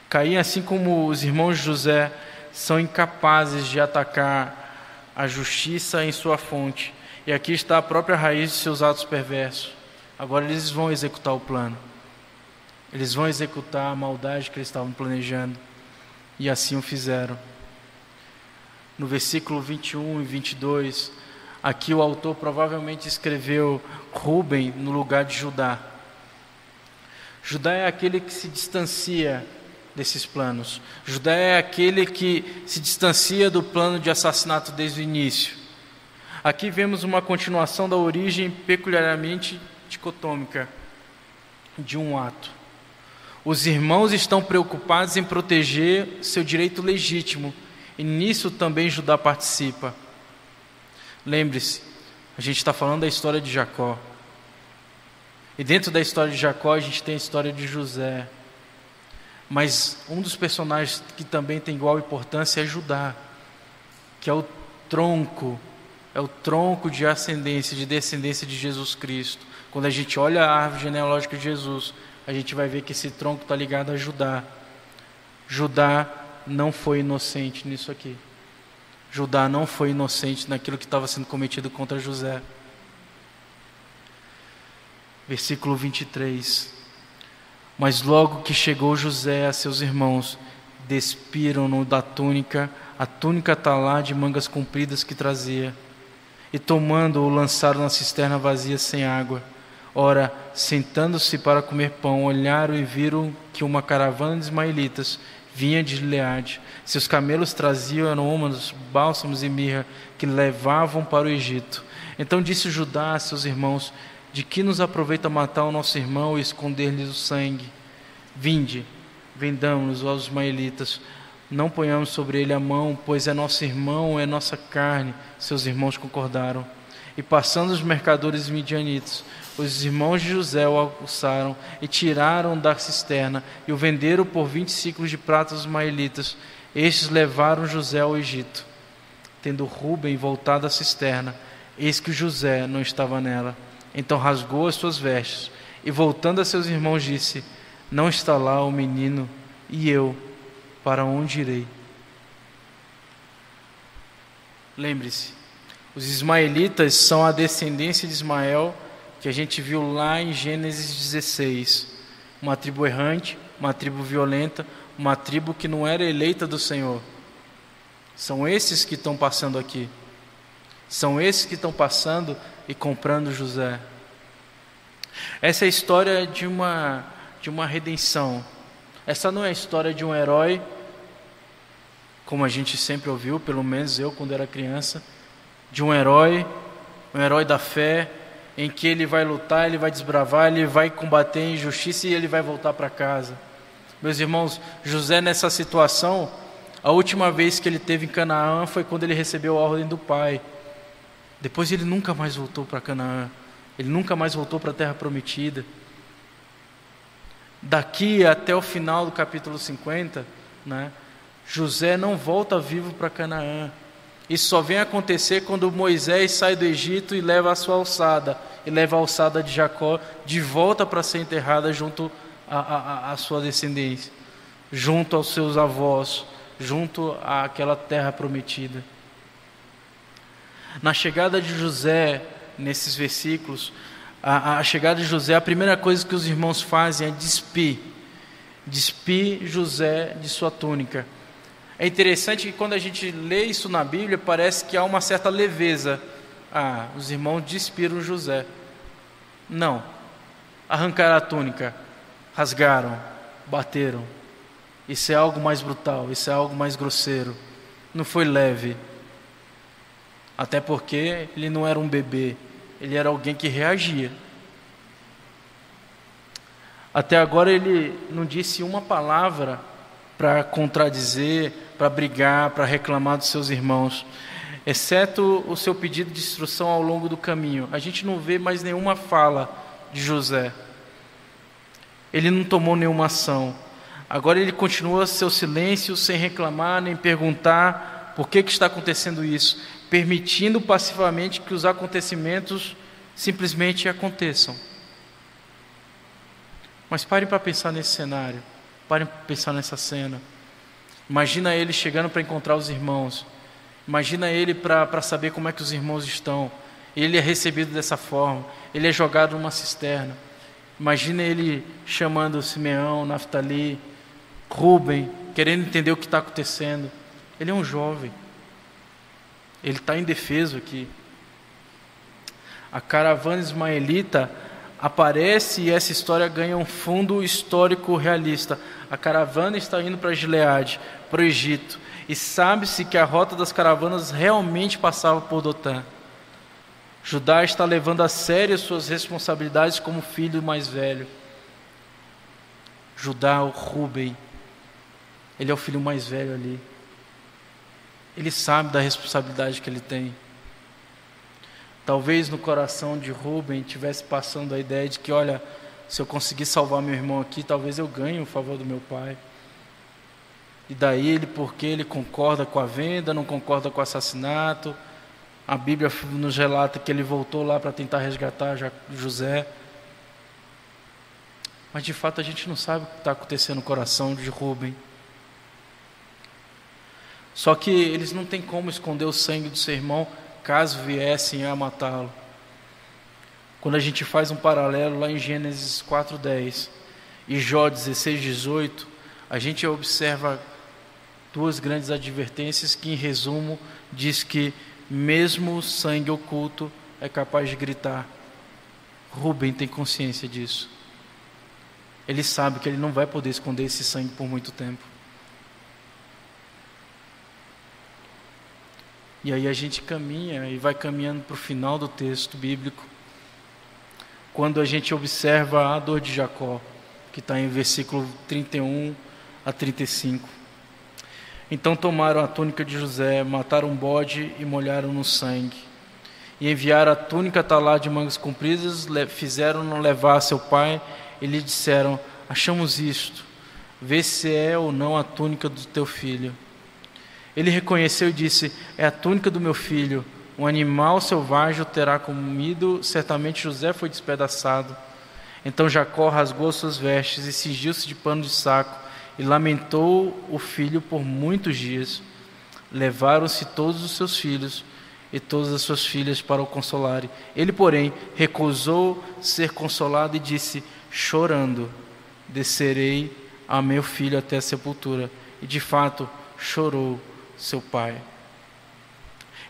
Caim, assim como os irmãos de José, são incapazes de atacar a justiça em sua fonte. E aqui está a própria raiz de seus atos perversos. Agora eles vão executar o plano. Eles vão executar a maldade que eles estavam planejando. E assim o fizeram. No versículo 21 e 22, aqui o autor provavelmente escreveu Rúben no lugar de Judá. Judá é aquele que se distancia desses planos. Judá é aquele que se distancia do plano de assassinato desde o início. Aqui vemos uma continuação da origem peculiarmente dicotômica de um ato. Os irmãos estão preocupados em proteger seu direito legítimo, e nisso também Judá participa. Lembre-se, a gente está falando da história de Jacó. E dentro da história de Jacó a gente tem a história de José. Mas um dos personagens que também tem igual importância é Judá, que é o tronco de ascendência, de descendência de Jesus Cristo. Quando a gente olha a árvore genealógica de Jesus, a gente vai ver que esse tronco está ligado a Judá. Judá não foi inocente nisso aqui. Judá não foi inocente naquilo que estava sendo cometido contra José. Versículo 23. Mas logo que chegou José a seus irmãos, despiram-no da túnica, a túnica talá de mangas compridas que trazia, e tomando-o lançaram na cisterna vazia sem água. Ora, sentando-se para comer pão, olharam e viram que uma caravana de ismaelitas vinha de Gileade. Seus camelos traziam aromas, bálsamos e mirra, que levavam para o Egito. Então disse Judá a seus irmãos: de que nos aproveita matar o nosso irmão e esconder-lhes o sangue? Vinde, vendamos-nos aos ismaelitas, não ponhamos sobre ele a mão, pois é nosso irmão, é nossa carne. Seus irmãos concordaram. E passando os mercadores midianitas, os irmãos de José o alçaram e tiraram da cisterna e o venderam por 20 siclos de prata aos ismaelitas. Estes levaram José ao Egito. Tendo Rúben voltado à cisterna, eis que José não estava nela. Então rasgou as suas vestes e voltando a seus irmãos disse: Não está lá o menino, e eu, para onde irei? Lembre-se, os ismaelitas são a descendência de Ismael, que a gente viu lá em Gênesis 16. Uma tribo errante, uma tribo violenta, uma tribo que não era eleita do Senhor. São esses que estão passando aqui. São esses que estão passando e comprando José. Essa é a história de uma redenção. Essa não é a história de um herói, como a gente sempre ouviu, pelo menos eu quando era criança, de um herói da fé, em que ele vai lutar, ele vai desbravar, ele vai combater a injustiça e ele vai voltar para casa. Meus irmãos, José nessa situação, a última vez que ele esteve em Canaã foi quando ele recebeu a ordem do pai. Depois ele nunca mais voltou para Canaã, ele nunca mais voltou para a terra prometida. Daqui até o final do capítulo 50, José não volta vivo para Canaã. Isso só vem acontecer quando Moisés sai do Egito e leva a sua alçada, e leva a alçada de Jacó de volta para ser enterrada junto à sua descendência, junto aos seus avós, junto àquela terra prometida. Na chegada de José, nesses versículos, a chegada de José, a primeira coisa que os irmãos fazem é despir José de sua túnica. É interessante que quando a gente lê isso na Bíblia, parece que há uma certa leveza. Os irmãos despiram José. Não. Arrancaram a túnica, rasgaram, bateram. Isso é algo mais brutal, isso é algo mais grosseiro. Não foi leve. Até porque ele não era um bebê, ele era alguém que reagia. Até agora ele não disse uma palavra para contradizer, para brigar, para reclamar dos seus irmãos, exceto o seu pedido de instrução ao longo do caminho. A gente não vê mais nenhuma fala de José. Ele não tomou nenhuma ação. Agora ele continua seu silêncio, sem reclamar, nem perguntar por que está acontecendo isso, permitindo passivamente que os acontecimentos simplesmente aconteçam. Mas parem para pensar nesse cenário, parem para pensar nessa cena. Imagina ele chegando para encontrar os irmãos, imagina ele para saber como é que os irmãos estão. Ele é recebido dessa forma, ele é jogado numa cisterna. Imagina ele chamando Simeão, Naftali, Rúben, querendo entender o que está acontecendo. Ele é um jovem, ele está indefeso aqui. A caravana ismaelita aparece e essa história ganha um fundo histórico realista. A caravana está indo para Gileade, para o Egito, e sabe-se que a rota das caravanas realmente passava por Dotã. Judá está levando a sério suas responsabilidades como filho mais velho. Judá, o Rúben, ele é o filho mais velho ali. Ele sabe da responsabilidade que ele tem. Talvez no coração de Rúben estivesse passando a ideia de que, olha, se eu conseguir salvar meu irmão aqui, talvez eu ganhe o favor do meu pai. E daí porque ele concorda com a venda, não concorda com o assassinato. A Bíblia nos relata que ele voltou lá para tentar resgatar José. Mas de fato a gente não sabe o que está acontecendo no coração de Rúben. Só que eles não têm como esconder o sangue do seu irmão caso viessem a matá-lo. Quando a gente faz um paralelo lá em Gênesis 4:10 e Jó 16:18, a gente observa duas grandes advertências que, em resumo, diz que mesmo o sangue oculto é capaz de gritar. Rúben tem consciência disso. Ele sabe que ele não vai poder esconder esse sangue por muito tempo. E aí a gente caminha e vai caminhando para o final do texto bíblico, quando a gente observa a dor de Jacó, que está em versículo 31 a 35. Então tomaram a túnica de José, mataram um bode e molharam no sangue. E enviaram a túnica talá de mangas compridas, fizeram-no levar a seu pai e lhe disseram: achamos isto, vê se é ou não a túnica do teu filho. Ele reconheceu e disse: é a túnica do meu filho, um animal selvagem o terá comido, certamente José foi despedaçado. Então Jacó rasgou suas vestes e cingiu-se de pano de saco e lamentou o filho por muitos dias. Levaram-se todos os seus filhos e todas as suas filhas para o consolarem. Ele, porém, recusou ser consolado e disse, chorando, descerei a meu filho até a sepultura. E de fato chorou seu pai.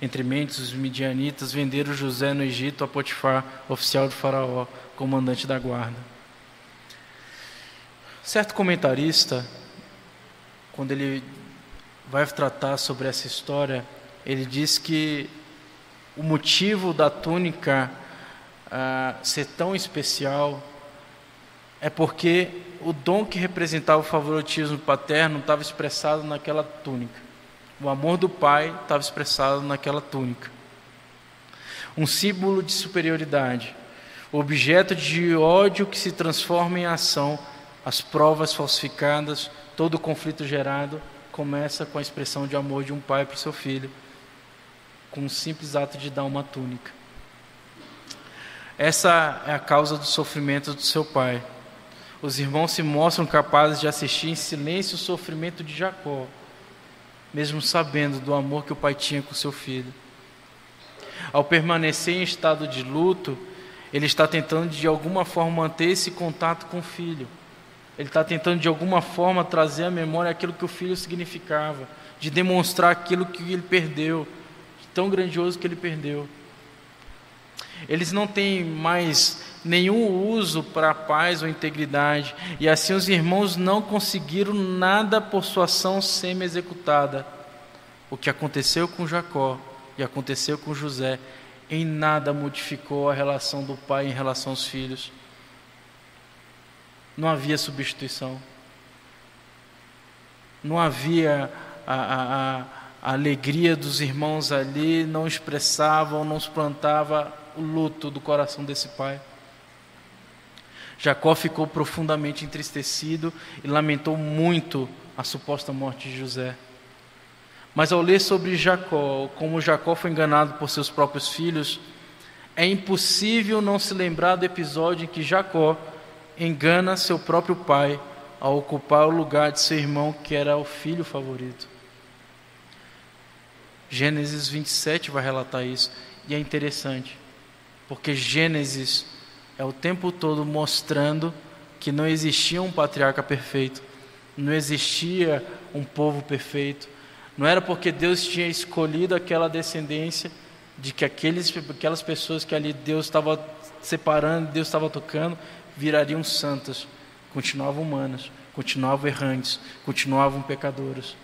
Entre mentes, os midianitas venderam José no Egito a Potifar, oficial de Faraó, comandante da guarda. Certo comentarista, quando ele vai tratar sobre essa história, ele diz que o motivo da túnica ser tão especial é porque o dom que representava o favoritismo paterno estava expressado naquela túnica. O amor do pai estava expressado naquela túnica. Um símbolo de superioridade, objeto de ódio que se transforma em ação, as provas falsificadas, todo o conflito gerado começa com a expressão de amor de um pai para o seu filho, com um simples ato de dar uma túnica. Essa é a causa do sofrimento do seu pai. Os irmãos se mostram capazes de assistir em silêncio o sofrimento de Jacó, mesmo sabendo do amor que o pai tinha com seu filho. Ao permanecer em estado de luto, ele está tentando de alguma forma manter esse contato com o filho. Ele está tentando de alguma forma trazer à memória aquilo que o filho significava, de demonstrar aquilo que ele perdeu, tão grandioso que ele perdeu. Eles não têm mais nenhum uso para a paz ou integridade, e assim os irmãos não conseguiram nada por sua ação semi-executada. O que aconteceu com Jacó e aconteceu com José em nada modificou a relação do pai em relação aos filhos. Não havia substituição. Não havia a alegria dos irmãos ali, não expressavam, não suplantava o luto do coração desse pai. Jacó ficou profundamente entristecido e lamentou muito a suposta morte de José. Mas ao ler sobre Jacó, como Jacó foi enganado por seus próprios filhos, é impossível não se lembrar do episódio em que Jacó engana seu próprio pai ao ocupar o lugar de seu irmão, que era o filho favorito. Gênesis 27 vai relatar isso, e é interessante, porque Gênesis é o tempo todo mostrando que não existia um patriarca perfeito, não existia um povo perfeito. Não era porque Deus tinha escolhido aquela descendência, de que aquelas pessoas que ali Deus estava separando, Deus estava tocando, virariam santas, continuavam humanas, continuavam errantes, continuavam pecadoras.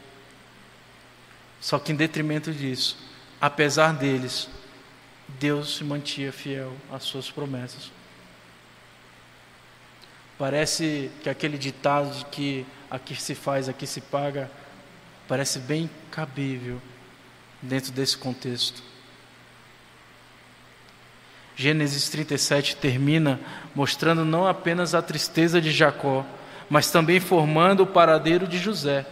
Só que em detrimento disso, apesar deles, Deus se mantinha fiel às suas promessas. Parece que aquele ditado de que aqui se faz, aqui se paga, parece bem cabível dentro desse contexto. Gênesis 37 termina mostrando não apenas a tristeza de Jacó, mas também informando o paradeiro de José.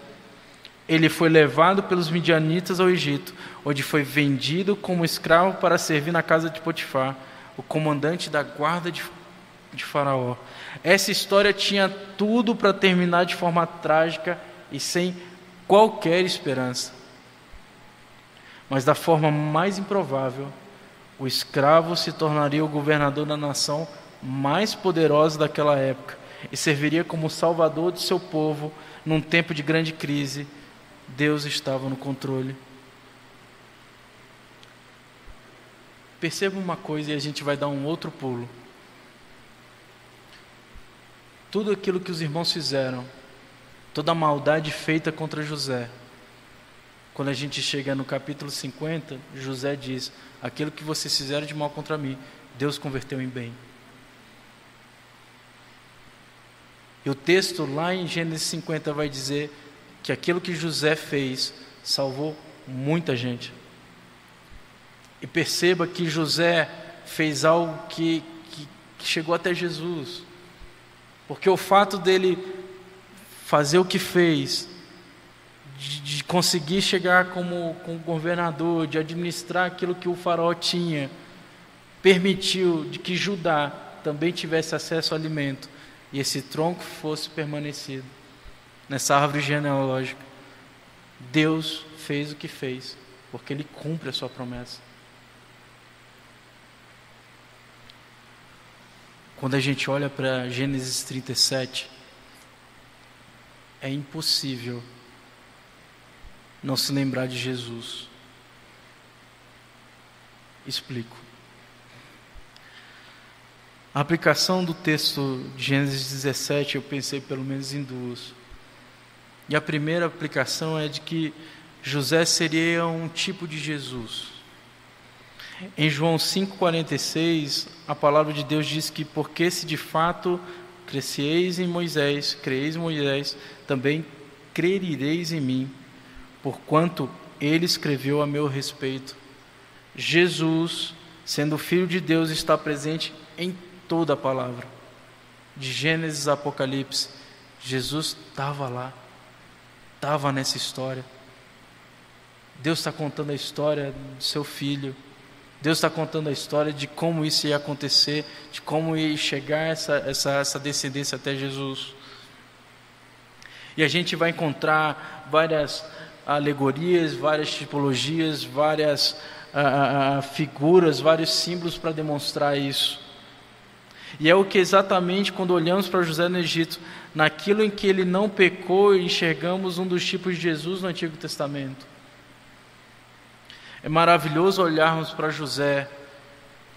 Ele foi levado pelos midianitas ao Egito, onde foi vendido como escravo para servir na casa de Potifar, o comandante da guarda de Faraó. Essa história tinha tudo para terminar de forma trágica e sem qualquer esperança. Mas da forma mais improvável, o escravo se tornaria o governador da nação mais poderosa daquela época e serviria como salvador de seu povo num tempo de grande crise. Deus estava no controle. Perceba uma coisa e a gente vai dar um outro pulo. Tudo aquilo que os irmãos fizeram, toda a maldade feita contra José, quando a gente chega no capítulo 50, José diz: aquilo que vocês fizeram de mal contra mim, Deus converteu em bem. E o texto lá em Gênesis 50 vai dizer que aquilo que José fez salvou muita gente. E perceba que José fez algo que chegou até Jesus, porque o fato dele fazer o que fez, de conseguir chegar como governador, de administrar aquilo que o faraó tinha, permitiu de que Judá também tivesse acesso ao alimento e esse tronco fosse permanecido nessa árvore genealógica. Deus fez o que fez, porque Ele cumpre a sua promessa. Quando a gente olha para Gênesis 37, é impossível não se lembrar de Jesus. Explico. A aplicação do texto de Gênesis 17, eu pensei pelo menos em duas. E a primeira aplicação é de que José seria um tipo de Jesus. Em João 5,46, a palavra de Deus diz que porque se de fato cresceis em Moisés, creeis em Moisés, também crereis em mim, porquanto ele escreveu a meu respeito. Jesus, sendo Filho de Deus, está presente em toda a palavra. De Gênesis a Apocalipse, Jesus estava lá, estava nessa história. Deus está contando a história do seu Filho. Deus está contando a história de como isso ia acontecer, de como ia chegar essa descendência até Jesus. E a gente vai encontrar várias alegorias, várias tipologias, várias figuras, vários símbolos para demonstrar isso. E é o que exatamente quando olhamos para José no Egito, naquilo em que ele não pecou, enxergamos um dos tipos de Jesus no Antigo Testamento. É maravilhoso olharmos para José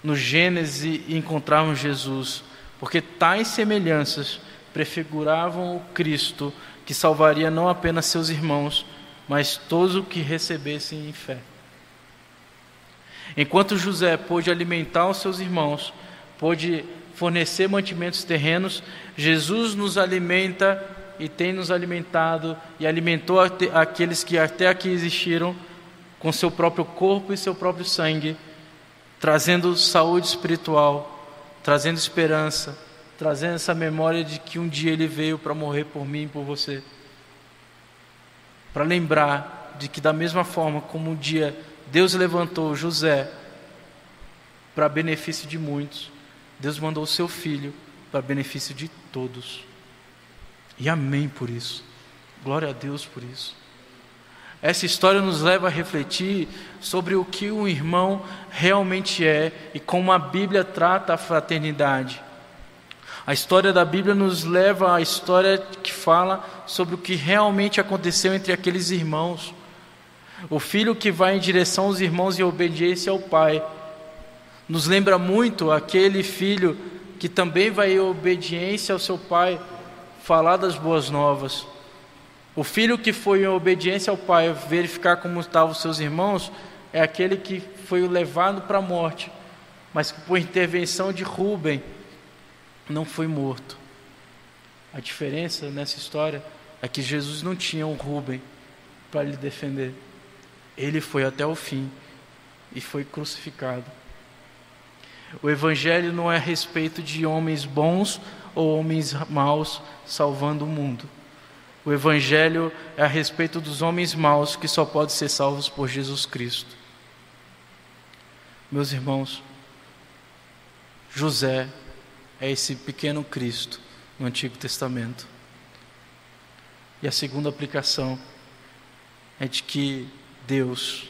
no Gênesis e encontrarmos Jesus, porque tais semelhanças prefiguravam o Cristo que salvaria não apenas seus irmãos, mas todos os que recebessem em fé. Enquanto José pôde alimentar os seus irmãos, pôde fornecer mantimentos terrenos, Jesus nos alimenta e tem nos alimentado e alimentou aqueles que até aqui existiram com seu próprio corpo e seu próprio sangue, trazendo saúde espiritual, trazendo esperança, trazendo essa memória de que um dia Ele veio para morrer por mim e por você. Para lembrar de que da mesma forma como um dia Deus levantou José para benefício de muitos, Deus mandou o seu Filho para benefício de todos. E amém por isso. Glória a Deus por isso. Essa história nos leva a refletir sobre o que um irmão realmente é e como a Bíblia trata a fraternidade. A história da Bíblia nos leva à história que fala sobre o que realmente aconteceu entre aqueles irmãos. O filho que vai em direção aos irmãos em obediência ao pai. Nos lembra muito aquele filho que também vai em obediência ao seu pai falar das boas novas. O filho que foi em obediência ao pai verificar como estavam os seus irmãos é aquele que foi levado para a morte, mas que por intervenção de Rúben não foi morto. A diferença nessa história é que Jesus não tinha um Rúben para lhe defender. Ele foi até o fim e foi crucificado. O Evangelho não é a respeito de homens bons ou homens maus salvando o mundo. O Evangelho é a respeito dos homens maus que só podem ser salvos por Jesus Cristo. Meus irmãos, José é esse pequeno Cristo no Antigo Testamento. E a segunda aplicação é de que Deus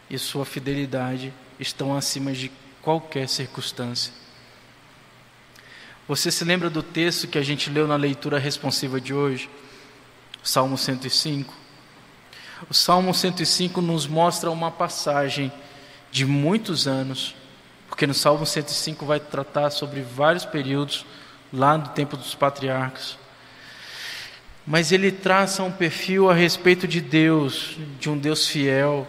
e sua fidelidade estão acima de qualquer circunstância. Você se lembra do texto que a gente leu na leitura responsiva de hoje? Salmo 105. O Salmo 105 nos mostra uma passagem de muitos anos, porque no Salmo 105 vai tratar sobre vários períodos lá do tempo dos patriarcas. Mas ele traça um perfil a respeito de Deus, de um Deus fiel,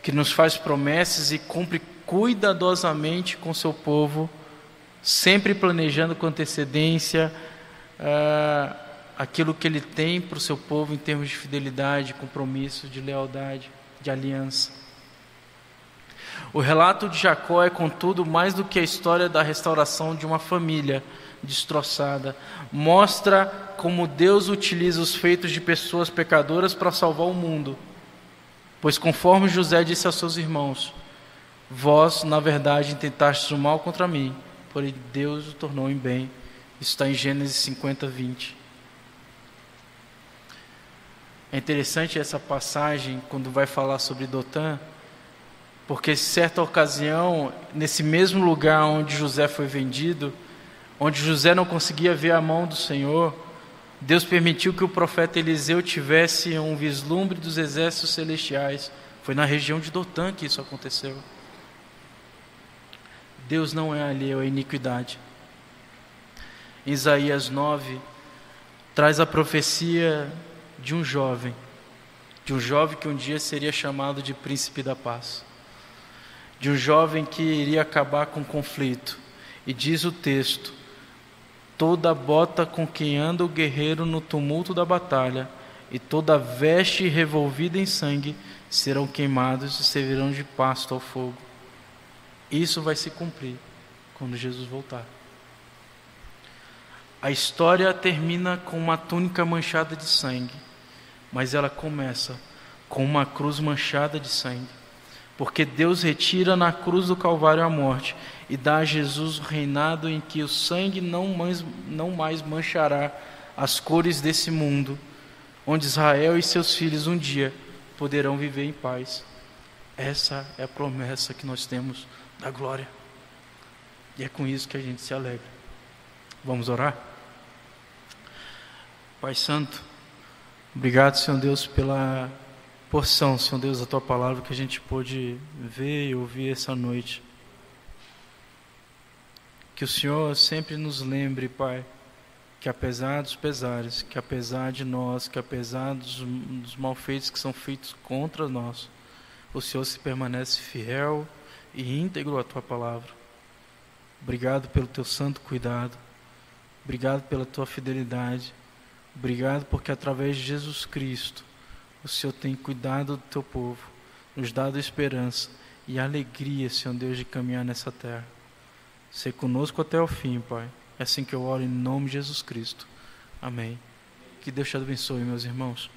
que nos faz promessas e cumpre cuidadosamente com seu povo, sempre planejando com antecedência aquilo que Ele tem para o seu povo em termos de fidelidade, compromisso, de lealdade, de aliança. O relato de Jacó é, contudo, mais do que a história da restauração de uma família destroçada. Mostra como Deus utiliza os feitos de pessoas pecadoras para salvar o mundo. Pois conforme José disse aos seus irmãos: vós, na verdade, intentastes o mal contra mim, porém Deus o tornou em bem. Isso está em Gênesis 50, 20. É interessante essa passagem quando vai falar sobre Dotã, porque certa ocasião, nesse mesmo lugar onde José foi vendido, onde José não conseguia ver a mão do Senhor, Deus permitiu que o profeta Eliseu tivesse um vislumbre dos exércitos celestiais. Foi na região de Dotã que isso aconteceu. Deus não é alheio à iniquidade. Em Isaías 9, traz a profecia de um jovem que um dia seria chamado de príncipe da paz, de um jovem que iria acabar com o conflito. E diz o texto: toda bota com quem anda o guerreiro no tumulto da batalha, e toda veste revolvida em sangue, serão queimados e servirão de pasto ao fogo. Isso vai se cumprir quando Jesus voltar. A história termina com uma túnica manchada de sangue, mas ela começa com uma cruz manchada de sangue, porque Deus retira na cruz do Calvário a morte e dá a Jesus o reinado em que o sangue não mais manchará as cores desse mundo, onde Israel e seus filhos um dia poderão viver em paz. Essa é a promessa que nós temos da glória, e é com isso que a gente se alegra. Vamos orar? Pai Santo, obrigado, Senhor Deus, pela porção, Senhor Deus, da Tua Palavra que a gente pôde ver e ouvir essa noite. Que o Senhor sempre nos lembre, Pai, que apesar dos pesares, que apesar de nós, que apesar dos malfeitos que são feitos contra nós, o Senhor se permanece fiel e íntegro à Tua Palavra. Obrigado pelo Teu santo cuidado, obrigado pela Tua fidelidade, obrigado porque através de Jesus Cristo o Senhor tem cuidado do Teu povo, nos dado esperança e alegria, Senhor Deus, de caminhar nessa terra. Ser conosco até o fim, Pai. É assim que eu oro em nome de Jesus Cristo. Amém. Que Deus te abençoe, meus irmãos.